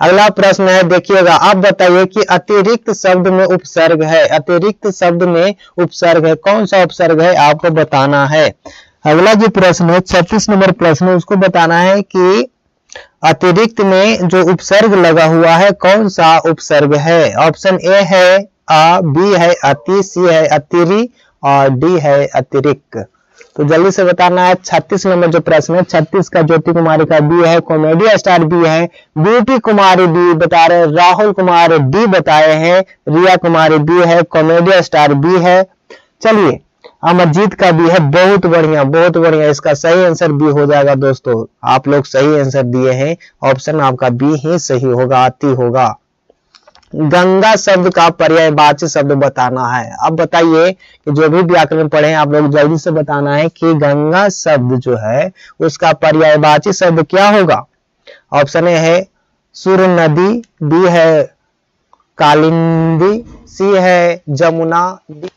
अगला प्रश्न है, देखिएगा, आप बताइए कि अतिरिक्त शब्द में उपसर्ग है। अतिरिक्त शब्द में उपसर्ग है, कौन सा उपसर्ग है आपको बताना है। अगला जो प्रश्न है 36 नंबर प्रश्न है, उसको बताना है कि अतिरिक्त में जो उपसर्ग लगा हुआ है कौन सा उपसर्ग है। ऑप्शन ए है आ, बी है अति, सी है अतिरि और डी है अतिरिक्त। तो जल्दी से बताना है। 36 नंबर जो प्रश्न है 36 का ज्योति कुमारी का बी है, कॉमेडी स्टार बी है, ब्यूटी कुमारी बी बता रहे, राहुल कुमार डी बताए हैं, रिया कुमारी बी है, कॉमेडी स्टार बी है। चलिए, अमरजीत का भी है, बहुत बढ़िया बहुत बढ़िया। इसका सही आंसर बी हो जाएगा दोस्तों, आप लोग सही आंसर दिए हैं। ऑप्शन आपका बी ही सही होगा, अति होगा। गंगा शब्द का पर्यायवाची शब्द बताना है। अब बताइए कि जो भी व्याकरण पढ़े आप लोग जल्दी से बताना है कि गंगा शब्द जो है उसका पर्यायवाची शब्द क्या होगा। ऑप्शन ए है सुर नदी, बी है कालिंदी, सी है जमुना, डी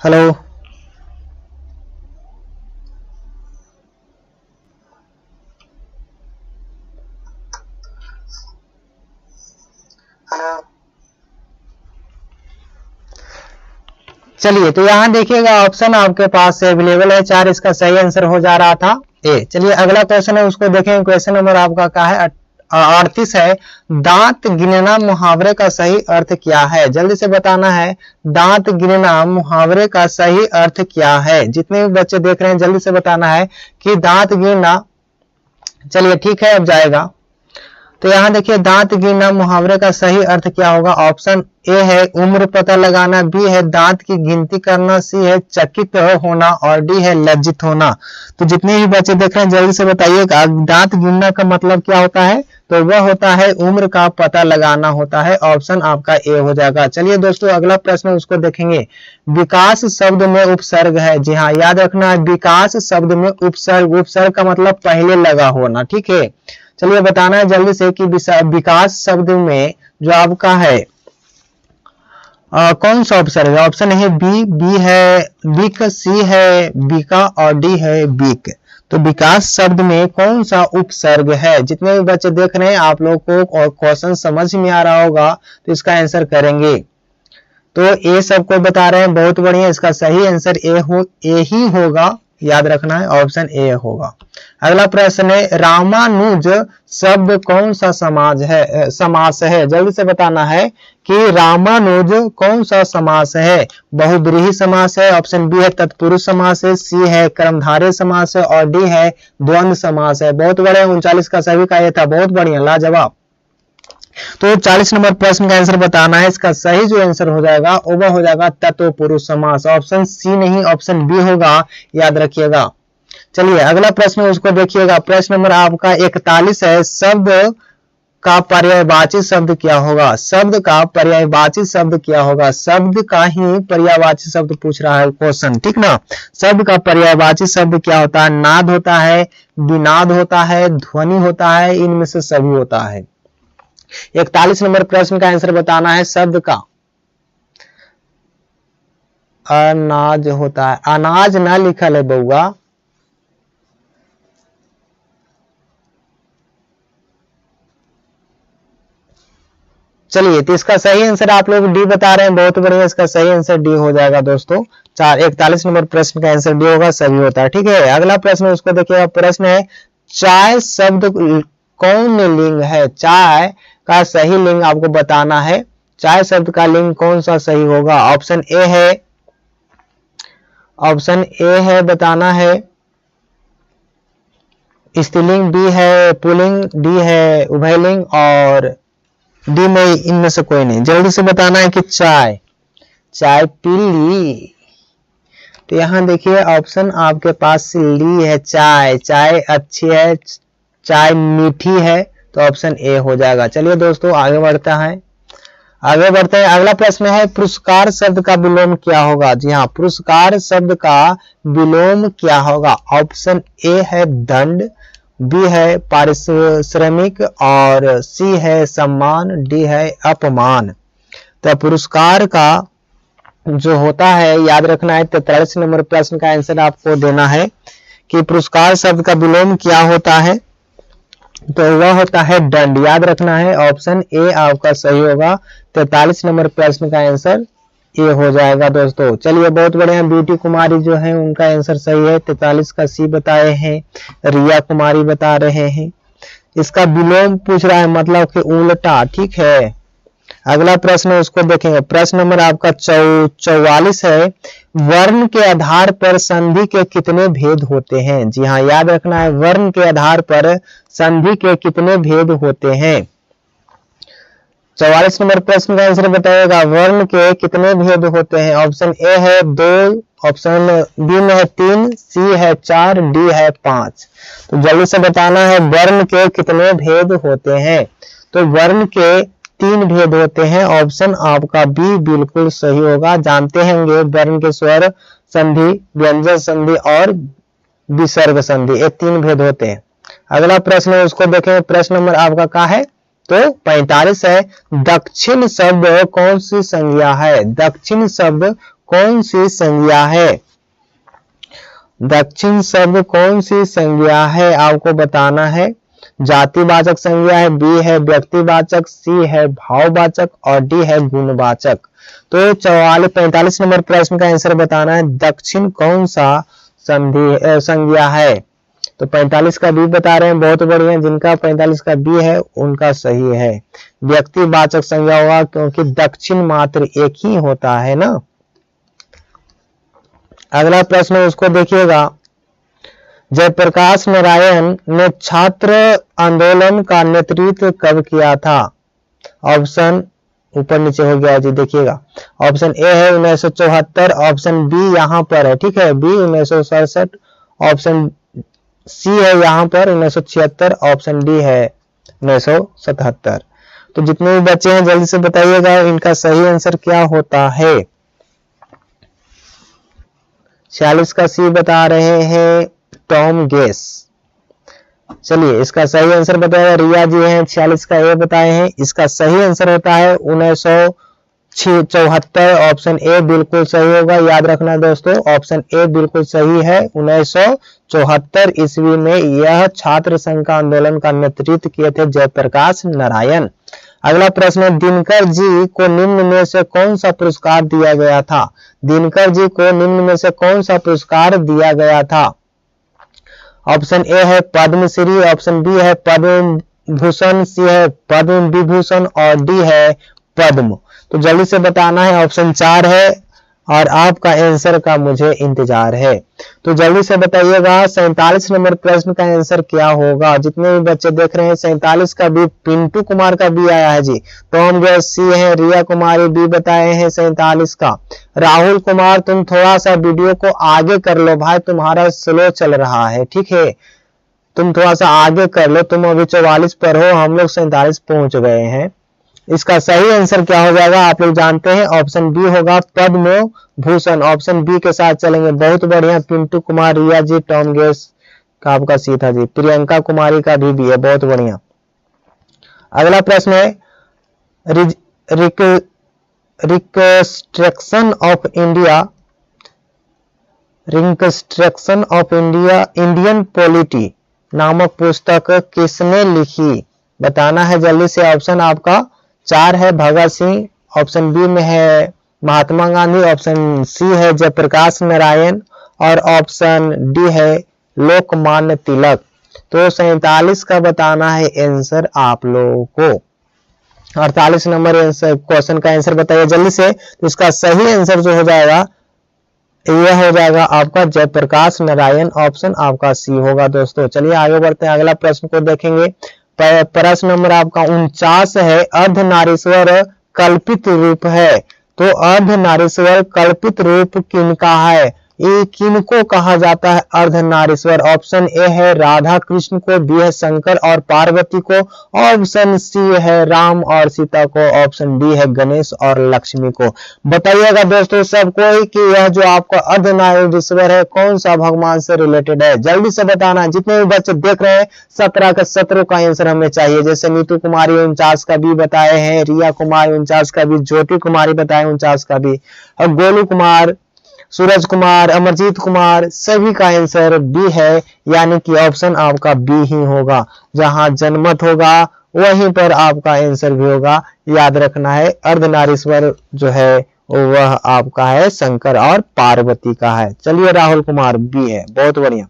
हेलो चलिए, तो यहाँ देखिएगा ऑप्शन आपके पास अवेलेबल है 4, इसका सही आंसर हो जा रहा था ए। चलिए अगला क्वेश्चन है उसको देखें। क्वेश्चन नंबर आपका क्या है 38 है, दांत गिनना मुहावरे का सही अर्थ क्या है। जल्दी से बताना है, दांत गिनना मुहावरे का सही अर्थ क्या है। जितने भी बच्चे देख रहे हैं जल्दी से बताना है कि दांत गिनना। चलिए ठीक है, अब जाएगा। तो यहाँ देखिए दांत गिनना मुहावरे का सही अर्थ क्या होगा। ऑप्शन ए है उम्र पता लगाना, बी है दांत की गिनती करना, सी है चकित होना और डी है लज्जित होना। तो जितने भी बच्चे देख रहे हैं जल्दी से बताइएगा, दांत गिनना का मतलब क्या होता है, तो वह होता है उम्र का पता लगाना होता है। ऑप्शन आपका ए हो जाएगा। चलिए दोस्तों अगला प्रश्न उसको देखेंगे। विकास शब्द में उपसर्ग है। जी हाँ, याद रखना है विकास शब्द में उपसर्ग, उपसर्ग का मतलब पहले लगा होना, ठीक है। चलिए बताना है जल्दी से कि विकास शब्द में जो आपका है कौन सा उपसर्ग है। ऑप्शन है बी है बिक, सी है बीका और डी है बीक। तो विकास शब्द में कौन सा उपसर्ग है। जितने भी बच्चे देख रहे हैं आप लोग को और क्वेश्चन समझ में आ रहा होगा तो इसका आंसर करेंगे। तो ए सबको बता रहे हैं, बहुत बढ़िया। इसका सही आंसर ए ही होगा, याद रखना है, ऑप्शन ए होगा। अगला प्रश्न है रामानुज शब्द कौन सा समास है। जल्दी से बताना है कि रामानुज कौन सा समास है। बहुब्रीहि समास है, ऑप्शन बी है तत्पुरुष समास है, सी है कर्मधारय समास है और डी है द्वंद्व समास है। बहुत बढ़िया, 39 का सभी का ये था, बहुत बढ़िया, लाजवाब। तो 40 नंबर प्रश्न का आंसर बताना है। इसका सही जो आंसर हो जाएगा वह हो जाएगा तत्पुरुष समास। ऑप्शन सी नहीं, ऑप्शन बी होगा, याद रखिएगा। चलिए अगला प्रश्न उसको देखिएगा। प्रश्न नंबर आपका 41 है। शब्द का पर्यायवाची शब्द क्या होगा। शब्द का पर्यायवाची शब्द क्या होगा। शब्द का ही पर्यायवाची शब्द पूछ रहा है क्वेश्चन, ठीक ना। शब्द का पर्यायवाची शब्द क्या होता है। नाद होता है, विनाद होता है, ध्वनि होता है, इनमें से सभी होता है। 41 नंबर प्रश्न का आंसर बताना है। शब्द का अनाज होता है, अनाज ना लिखल है बउआ। चलिए तो इसका सही आंसर आप लोग डी बता रहे हैं, बहुत बढ़िया। इसका सही आंसर डी हो जाएगा दोस्तों। 41 नंबर प्रश्न का आंसर डी होगा, सभी होता है, ठीक है। अगला प्रश्न उसको देखिएगा। प्रश्न है चाय शब्द कौन लिंग है। चाय का सही लिंग आपको बताना है। चाय शब्द का लिंग कौन सा सही होगा। ऑप्शन ए है, ऑप्शन ए है बताना है स्त्रीलिंग, बी है पुल्लिंग, डी है उभयलिंग और डी में इनमें से कोई नहीं। जल्दी से बताना है कि चाय पी ली। तो यहां देखिए ऑप्शन आपके पास ली है, चाय अच्छी है, चाय मीठी है, तो ऑप्शन ए हो जाएगा। चलिए दोस्तों आगे बढ़ते हैं। अगला प्रश्न है पुरस्कार शब्द का विलोम क्या होगा। जी हाँ, पुरस्कार शब्द का विलोम क्या होगा। ऑप्शन ए है दंड, बी है पारिश्रमिक और सी है सम्मान, डी है अपमान। तो पुरस्कार का जो होता है, याद रखना है। 43 नंबर प्रश्न का आंसर आपको देना है कि पुरस्कार शब्द का विलोम क्या होता है। तो वह होता है दंड, याद रखना है। ऑप्शन ए आपका सही होगा। 43 नंबर प्रश्न का आंसर ए हो जाएगा दोस्तों। चलिए बहुत बढ़िया। ब्यूटी कुमारी जो है उनका आंसर सही है, 43 का सी बताए हैं। रिया कुमारी बता रहे हैं। इसका विलोम पूछ रहा है, मतलब कि उल्टा, ठीक है। अगला प्रश्न उसको देखेंगे। प्रश्न नंबर आपका 44 है। वर्ण के आधार पर संधि के कितने भेद होते हैं। जी हाँ, याद रखना है। वर्ण के आधार पर संधि के कितने भेद होते हैं। 44 नंबर प्रश्न का आंसर बताइएगा। वर्ण के कितने भेद होते हैं। ऑप्शन ए है 2, ऑप्शन बी में है 3, सी है 4, डी है 5। तो जल्दी से बताना है वर्ण के कितने भेद होते हैं। तो वर्ण के 3 भेद होते हैं। ऑप्शन आपका बी बिल्कुल सही होगा। जानते होंगे वर्ण के स्वर संधि, व्यंजन संधि और विसर्ग संधि, ये 3 भेद होते हैं। अगला प्रश्न है उसको देखें। प्रश्न नंबर आपका क्या है। तो 45 है। दक्षिण शब्द कौन सी संज्ञा है। दक्षिण शब्द कौन सी संज्ञा है। दक्षिण शब्द कौन सी संज्ञा है आपको बताना है। जातिवाचक संज्ञा है, बी है व्यक्तिवाचक, सी है भाववाचक और डी है गुणवाचक। तो 45 नंबर प्रश्न का आंसर बताना है। दक्षिण कौन सा संज्ञा है। तो 45 का बी बता रहे हैं, बहुत बढ़िया। जिनका 45 का बी है उनका सही है। व्यक्तिवाचक संज्ञा होगा, क्योंकि दक्षिण मात्र एक ही होता है ना। अगला प्रश्न उसको देखिएगा। जयप्रकाश नारायण ने छात्र आंदोलन का नेतृत्व कब किया था। ऑप्शन ऊपर नीचे हो गया जी, देखिएगा। ऑप्शन ए है 1974, ऑप्शन बी यहाँ पर है, ठीक है, बी 1967, ऑप्शन सी है यहाँ पर 1976, ऑप्शन डी है 1977। तो जितने भी बच्चे हैं जल्दी से बताइएगा इनका सही आंसर क्या होता है। 46 का सी बता रहे हैं टॉम गेस। चलिए इसका सही आंसर बताया रिया जी हैं, 46 का ए बताए हैं। इसका सही आंसर होता है 1974। ऑप्शन ए बिल्कुल सही होगा। याद रखना दोस्तों, ऑप्शन ए बिल्कुल सही है। 1974 ईस्वी में यह छात्र संघ का आंदोलन का नेतृत्व किए थे जयप्रकाश नारायण। अगला प्रश्न है, दिनकर जी को निम्न में से कौन सा पुरस्कार दिया गया था? दिनकर जी को निम्न में से कौन सा पुरस्कार दिया गया था? ऑप्शन ए है पद्मश्री, ऑप्शन बी है पद्म भूषण, सी है पद्म विभूषण और डी है पद्म। तो जल्दी से बताना है। ऑप्शन 4 है और आपका आंसर का मुझे इंतजार है। तो जल्दी से बताइएगा 47 नंबर प्रश्न का आंसर क्या होगा। जितने भी बच्चे देख रहे हैं 47 का बी पिंटू कुमार का बी आया है जी। टॉम गेस सी है, रिया कुमारी बी बताए हैं 47 का। राहुल कुमार तुम थोड़ा सा वीडियो को आगे कर लो भाई, तुम्हारा स्लो चल रहा है, ठीक है, तुम थोड़ा सा आगे कर लो। तुम अभी 44 पर हो, हम लोग 47 पहुंच गए हैं। इसका सही आंसर क्या हो जाएगा आप लोग जानते हैं, ऑप्शन बी होगा पद्म भूषण। ऑप्शन बी के साथ चलेंगे। बहुत बढ़िया, पिंटू कुमार, रिया जी, टॉम गेस का आपका सी था जी। प्रियंका कुमारी का भी है, बहुत बढ़िया। अगला प्रश्न है, reconstruction of India Indian polity नामक पुस्तक किसने लिखी? बताना है जल्दी से। ऑप्शन आपका 4 है भगत सिंह, ऑप्शन बी में है महात्मा गांधी, ऑप्शन सी है जयप्रकाश नारायण और ऑप्शन डी है लोकमान्य तिलक। तो 47 का बताना है आंसर आप लोगों को। 48 नंबर क्वेश्चन का आंसर बताइए जल्दी से। तो इसका सही आंसर जो हो जाएगा यह हो जाएगा आपका जयप्रकाश नारायण। ऑप्शन आपका सी होगा दोस्तों। चलिए आगे बढ़ते हैं, अगला प्रश्न को देखेंगे। प्रश्न नंबर आपका 49 है, अर्धनारीश्वर कल्पित रूप है। तो अर्धनारीश्वर कल्पित रूप किनका है? ये किनको कहा जाता है अर्धनारीश्वर? ऑप्शन ए है राधा कृष्ण को, बी है शंकर और पार्वती को, ऑप्शन सी है राम और सीता को, ऑप्शन डी है गणेश और लक्ष्मी को। बताइएगा दोस्तों सबको कि यह जो आपका अर्धनारीश्वर है कौन सा भगवान से रिलेटेड है? जल्दी से बताना। जितने भी बच्चे देख रहे हैं 17 का 17 का आंसर हमें चाहिए। जैसे नीतू कुमारी 49 का भी बताए हैं, रिया कुमार 49 का भी, ज्योति कुमारी बताए 49 का भी, और गोलू कुमार, सूरज कुमार, अमरजीत कुमार, सभी का आंसर बी है। यानी कि ऑप्शन आपका बी ही होगा। जहां जनमत होगा वहीं पर आपका आंसर भी होगा। याद रखना है अर्धनारीश्वर जो है वह आपका है शंकर और पार्वती का है। चलिए राहुल कुमार बी है, बहुत बढ़िया।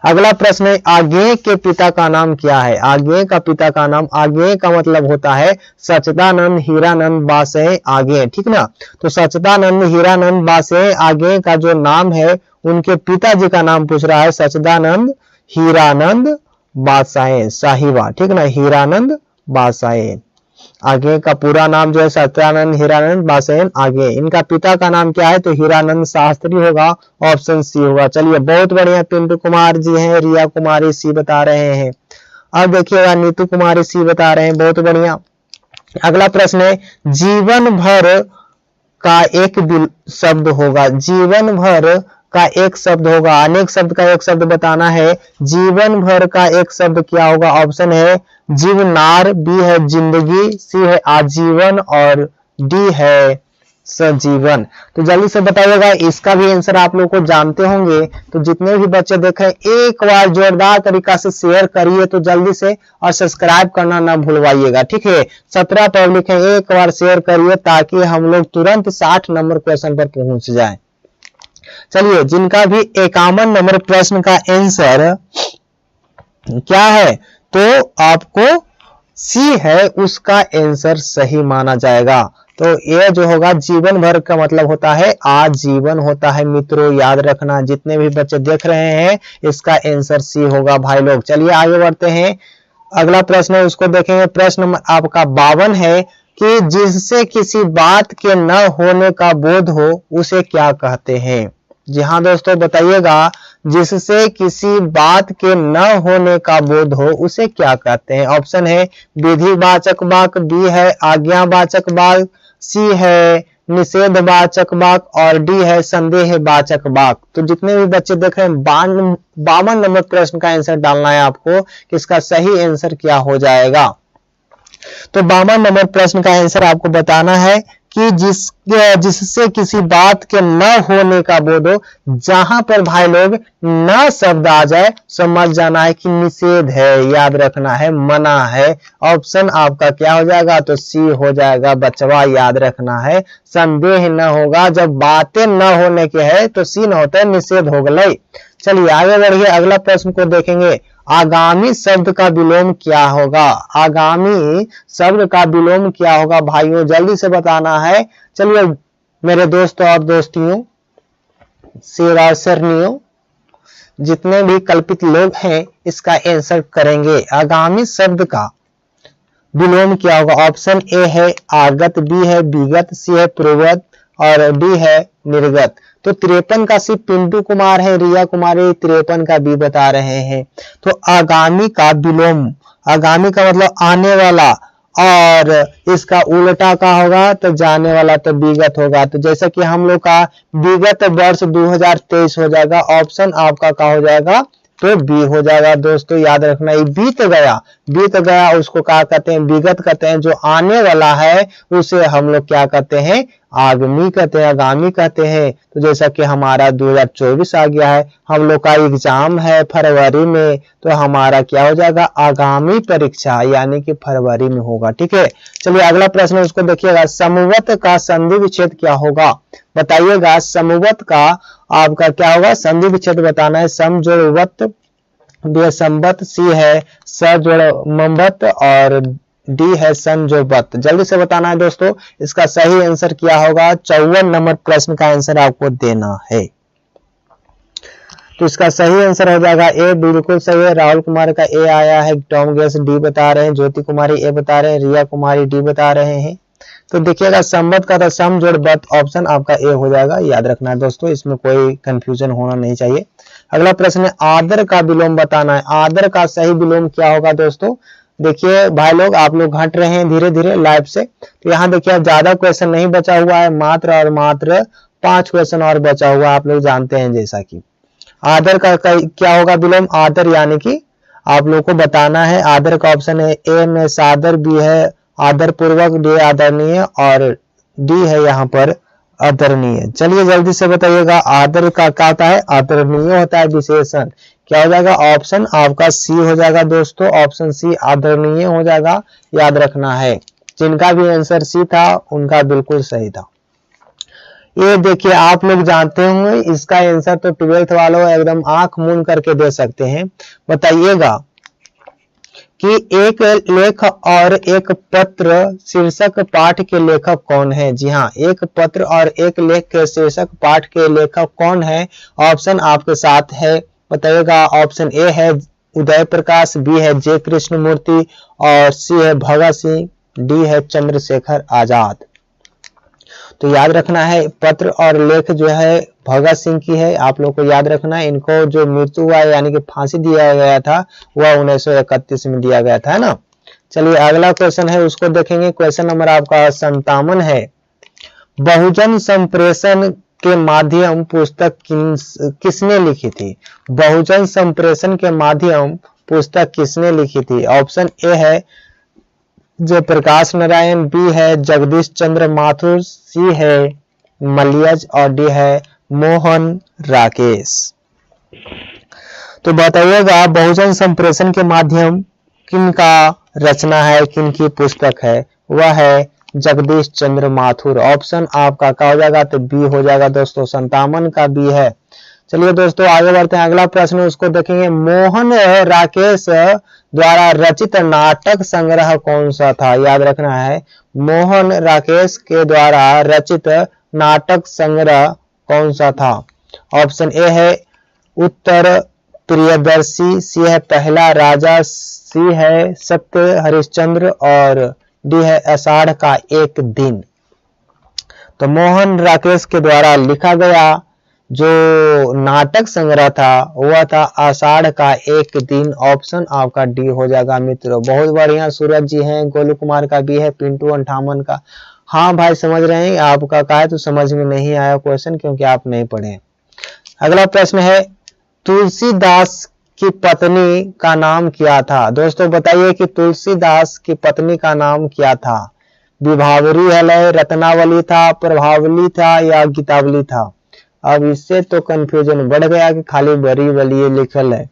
अगला प्रश्न है, आग्नेय के पिता का नाम क्या है? आग्नेय का पिता का नाम, आग्नेय का मतलब होता है सच्चिदानंद हीरानंद बासे आग्नेय, ठीक ना। तो सच्चिदानंद हीरानंद बासे आग्नेय का जो नाम है उनके पिताजी का नाम पूछ रहा है, सच्चिदानंद हीरानंद बासाए साहिबा, ठीक ना, हीरानंद बासाए। आगे का पूरा नाम जो है सत्यानंद हीरानंद बासेन आगे। इनका पिता का नाम क्या है? तो हीरानंद शास्त्री होगा, ऑप्शन सी होगा। चलिए बहुत बढ़िया, पिंटू कुमार जी हैं, रिया कुमारी सी बता रहे हैं। अब देखिएगा नीतू कुमारी सी बता रहे हैं, बहुत बढ़िया। अगला प्रश्न है, जीवन भर का एक शब्द होगा। जीवन भर का एक शब्द होगा, अनेक शब्द का एक शब्द बताना है। जीवन भर का एक शब्द क्या होगा? ऑप्शन है जीवनार, बी है जिंदगी, सी है आजीवन और डी है सजीवन। तो जल्दी से बताइएगा, इसका भी आंसर आप लोग को जानते होंगे। तो जितने भी बच्चे देख रहे हैं एक बार जोरदार तरीका से शेयर करिए तो जल्दी से, और सब्सक्राइब करना ना भूलवाइएगा, ठीक है। 17 पब्लिक है, एक बार शेयर करिए ताकि हम लोग तुरंत 60 नंबर क्वेश्चन पर पहुंच जाए। चलिए, जिनका भी 51 नंबर प्रश्न का आंसर क्या है तो आपको सी है, उसका आंसर सही माना जाएगा। तो ये जो होगा जीवन भर का मतलब होता है आजीवन होता है मित्रों, याद रखना। जितने भी बच्चे देख रहे हैं इसका आंसर सी होगा भाई लोग। चलिए आगे बढ़ते हैं, अगला प्रश्न है उसको देखेंगे। प्रश्न नंबर आपका 52 है कि जिससे किसी बात के न होने का बोध हो उसे क्या कहते हैं? जी हाँ दोस्तों, बताइएगा। जिससे किसी बात के न होने का बोध हो उसे क्या कहते हैं? ऑप्शन है विधिवाचक वाक्य, बी है आज्ञावाचक वाक्य, सी है निषेधवाचक वाक्य और डी है संदेहवाचक वाक्य। तो जितने भी बच्चे देख रहे हैं 52 नंबर प्रश्न का आंसर डालना है आपको कि इसका सही आंसर क्या हो जाएगा। तो 52 नंबर प्रश्न का आंसर आपको बताना है कि जिससे किसी बात के न होने का बोध हो। जहां पर भाई लोग न शब्द आ जाए समझ जाना है कि निषेध है, याद रखना है, मना है। ऑप्शन आपका क्या हो जाएगा? तो सी हो जाएगा बचवा, याद रखना है। संदेह न होगा, जब बातें न होने के है तो सी न होता है, निषेध हो गई। चलिए आगे बढ़िए, अगला प्रश्न को देखेंगे। आगामी शब्द का विलोम क्या होगा? आगामी शब्द का विलोम क्या होगा भाइयों, जल्दी से बताना है। चलिए मेरे दोस्तों और दोस्तियों, शेराशरनियों, जितने भी कल्पित लोग हैं इसका आंसर करेंगे। आगामी शब्द का विलोम क्या होगा? ऑप्शन ए है आगत, बी है विगत, सी है पूर्वत और डी है निर्गत। तो 53 का सी पिंटू कुमार है, रिया कुमारी 53 का बी बता रहे हैं। तो आगामी का विलोम, आगामी का मतलब आने वाला, और इसका उल्टा का होगा तो जाने वाला, तो विगत होगा। तो जैसा कि हम लोग का विगत वर्ष 2023 हो जाएगा। ऑप्शन आपका क्या हो जाएगा? तो बी हो जाएगा। दोस्तों याद रखना, ये बीत गया उसको क्या कहते हैं? विगत कहते हैं। जो आने वाला है उसे हम लोग क्या कहते हैं? आगामी कहते हैं, आगामी कहते हैं। तो जैसा कि हमारा 2024 आ गया है, हम लोग का एग्जाम है फरवरी में, तो हमारा क्या हो जाएगा? आगामी परीक्षा, यानी कि फरवरी में होगा। ठीक है, चलिए अगला प्रश्न उसको देखिएगा। समवत का संधि विच्छेद क्या होगा? बताइएगा। समवत का आपका क्या होगा? संधि विच्छेद बताना है। सम जोड़ वत, बी संवत, सी है स जोड़ ममवत और डी है सन जो बत। जल्दी से बताना है दोस्तों, इसका सही आंसर क्या होगा? 54 नंबर प्रश्न का आंसर आपको देना है। तो इसका सही आंसर हो जाएगा ए, बिल्कुल सही है। राहुल कुमार का ए आया है, टॉम गेस डी बता रहे हैं, ज्योति कुमारी ए बता रहे हैं, रिया कुमारी डी बता रहे हैं। तो देखिएगा संवत का था सम जोड़ बत, ऑप्शन आपका ए हो जाएगा। याद रखना है दोस्तों, इसमें कोई कंफ्यूजन होना नहीं चाहिए। अगला प्रश्न है आदर का विलोम बताना है। आदर का सही विलोम क्या होगा दोस्तों? देखिए भाई लोग, आप लोग घट रहे हैं धीरे धीरे लाइव से, तो यहाँ देखिए ज्यादा क्वेश्चन नहीं बचा हुआ है, मात्र और मात्र 5 क्वेश्चन और बचा हुआ है। आप लोग जानते हैं जैसा कि आदर का क्या होगा विलोम? आदर यानी कि आप लोग को बताना है। आदर का ऑप्शन है ए में सादर, बी है आदर पूर्वक, डी आदरणीय और डी है यहाँ पर आदरणीय। चलिए जल्दी से बताइएगा, आदर का क्या होता है? आदरणीय होता है विशेषण। क्या हो जाएगा? ऑप्शन आपका सी हो जाएगा दोस्तों, ऑप्शन सी आदरणीय हो जाएगा। याद रखना है, जिनका भी आंसर सी था उनका बिल्कुल सही था। ये देखिए आप लोग जानते होंगे इसका आंसर, तो 12th वालों एकदम आंख मूंद करके दे सकते हैं। बताइएगा कि एक लेख और एक पत्र शीर्षक पाठ के लेखक कौन है? जी हाँ, एक पत्र और एक लेख के शीर्षक पाठ के लेखक कौन है? ऑप्शन आपके साथ है, बताइएगा। ऑप्शन ए है उदय प्रकाश, बी है जे कृष्णमूर्ति और सी है भगत सिंह, डी है चंद्रशेखर आजाद। तो याद रखना है, पत्र और लेख जो है भगत सिंह की है। आप लोग को याद रखना है, इनको जो मृत्यु हुआ यानी कि फांसी दिया गया था वह 1931 में दिया गया था, है ना। चलिए अगला क्वेश्चन है उसको देखेंगे। क्वेश्चन नंबर आपका 57 है। बहुजन संप्रेषण के माध्यम पुस्तक किसने लिखी थी? बहुजन संप्रेषण के माध्यम पुस्तक किसने लिखी थी? ऑप्शन ए है जयप्रकाश नारायण, बी है जगदीश चंद्र माथुर, सी है मलियज और डी है मोहन राकेश। तो बताइएगा बहुजन संप्रेषण के माध्यम किनका रचना है, किनकी पुस्तक है? वह है जगदीश चंद्र माथुर। ऑप्शन आपका क्या हो जाएगा? तो बी हो जाएगा दोस्तों, 57 का बी है। चलिए दोस्तों आगे बढ़ते हैं, अगला प्रश्न उसको देखेंगे। मोहन राकेश द्वारा रचित नाटक संग्रह कौन सा था? याद रखना है, मोहन राकेश के द्वारा रचित नाटक संग्रह कौन सा था? ऑप्शन ए है उत्तर प्रियदर्शी, सी है पहला राजा, सी है सत्य हरिश्चंद्र और डी है आषाढ़ का एक दिन। तो मोहन राकेश के द्वारा लिखा गया जो नाटक संग्रह था वह था आषाढ़ का एक दिन। ऑप्शन आपका डी हो जाएगा मित्रों। बहुत बढ़िया, सूरज जी हैं, गोलू कुमार का भी है, पिंटू 58 का। हाँ भाई समझ रहे हैं, आपका का है तो समझ में नहीं आया क्वेश्चन क्योंकि आप नहीं पढ़े। अगला प्रश्न है, तुलसीदास की पत्नी का नाम क्या था? दोस्तों बताइए कि तुलसीदास की पत्नी का नाम क्या था? विभावरी है, रत्नावली था, प्रभावली था या गीतावली था? अब इससे तो कंफ्यूजन बढ़ गया कि खाली बड़ी वाली लिखल है।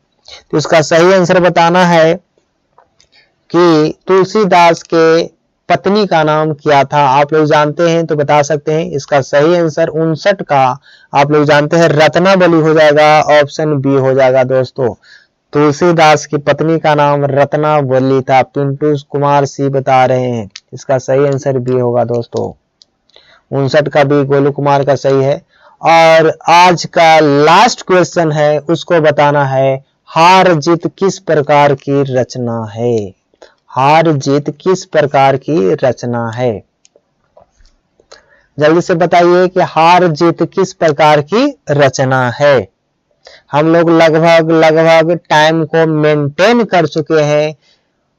तो इसका सही आंसर बताना है कि तुलसीदास के पत्नी का नाम क्या था। आप लोग जानते हैं तो बता सकते हैं। इसका सही आंसर 59 का आप लोग जानते हैं रत्नावली हो जाएगा। ऑप्शन बी हो जाएगा दोस्तों। तुलसीदास की पत्नी का नाम रत्नावली था। पिंटू कुमार सी बता रहे हैं। इसका सही आंसर बी होगा दोस्तों। 59 का बी गोलू कुमार का सही है। और आज का लास्ट क्वेश्चन है, उसको बताना है, हार जीत किस प्रकार की रचना है? हार जीत किस प्रकार की रचना है? जल्दी से बताइए कि हार जीत किस प्रकार की रचना है। हम लोग लगभग टाइम को मेंटेन कर चुके हैं।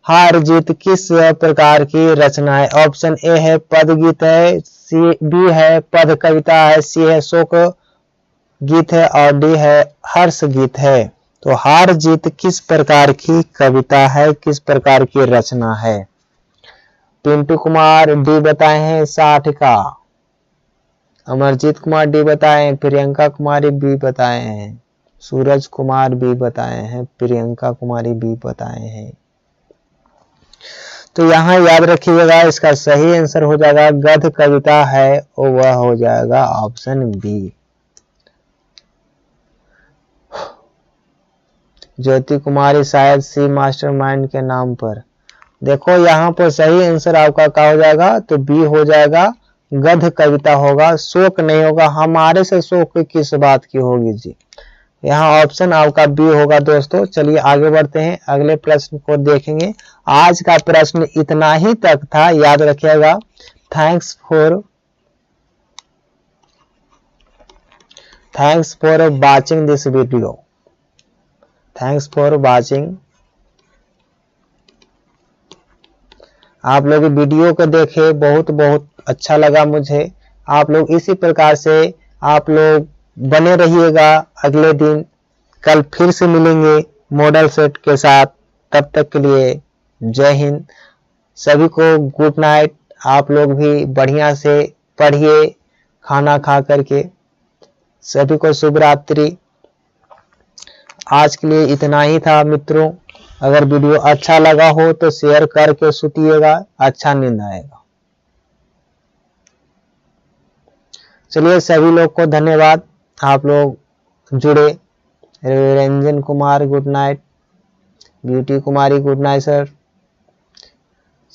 हार जीत किस प्रकार की रचना है? ऑप्शन ए है पद गीत है, सी बी है पद कविता है, सी है शोक गीत है और डी है हर्ष गीत है। तो हार जीत किस प्रकार की कविता है, किस प्रकार की रचना है? पिंटू कुमार डी बताए हैं 60 का, अमरजीत कुमार डी बताए हैं, प्रियंका कुमारी बी बताए हैं, सूरज कुमार बी बताए हैं, प्रियंका कुमारी बी बताए हैं। तो यहाँ याद रखिएगा, इसका सही आंसर हो जाएगा गद्य कविता है और वह हो जाएगा ऑप्शन बी। ज्योति कुमारी शायद सी मास्टरमाइंड के नाम पर। देखो यहाँ पर सही आंसर आपका क्या हो जाएगा? तो बी हो जाएगा, गद्य कविता होगा, शोक नहीं होगा। हमारे से शोक किस बात की होगी जी। यहाँ ऑप्शन आपका बी होगा दोस्तों। चलिए आगे बढ़ते हैं, अगले प्रश्न को देखेंगे। आज का प्रश्न इतना ही तक था, याद रखिएगा। Thanks for watching this video. Thanks for watching. आप लोग वीडियो को देखे, बहुत अच्छा लगा मुझे। आप लोग इसी प्रकार से आप लोग बने रहिएगा। अगले दिन कल फिर से मिलेंगे मॉडल सेट के साथ। तब तक के लिए जय हिंद। सभी को गुड नाइट। आप लोग भी बढ़िया से पढ़िए खाना खा करके। सभी को शुभ रात्रि। आज के लिए इतना ही था मित्रों। अगर वीडियो अच्छा लगा हो तो शेयर करके सुतिएगा, अच्छा नींद आएगा। चलिए सभी लोग को धन्यवाद। आप लोग जुड़े। Ranjan Kumar good night, Beauty Kumari good night sir.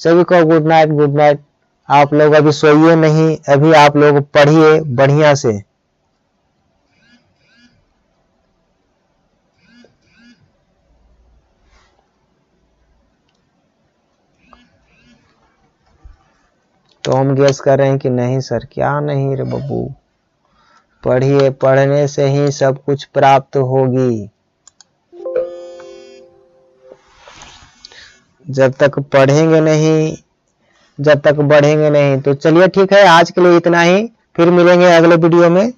सभी को गुड नाइट। आप लोग अभी सोइए नहीं, अभी आप लोग पढ़िए बढ़िया से। तो हम गेस कर रहे हैं कि नहीं सर। क्या नहीं रे बब्बू, पढ़िए, पढ़ने से ही सब कुछ प्राप्त होगी। जब तक पढ़ेंगे नहीं, जब तक बढ़ेंगे नहीं। तो चलिए ठीक है, आज के लिए इतना ही। फिर मिलेंगे अगले वीडियो में।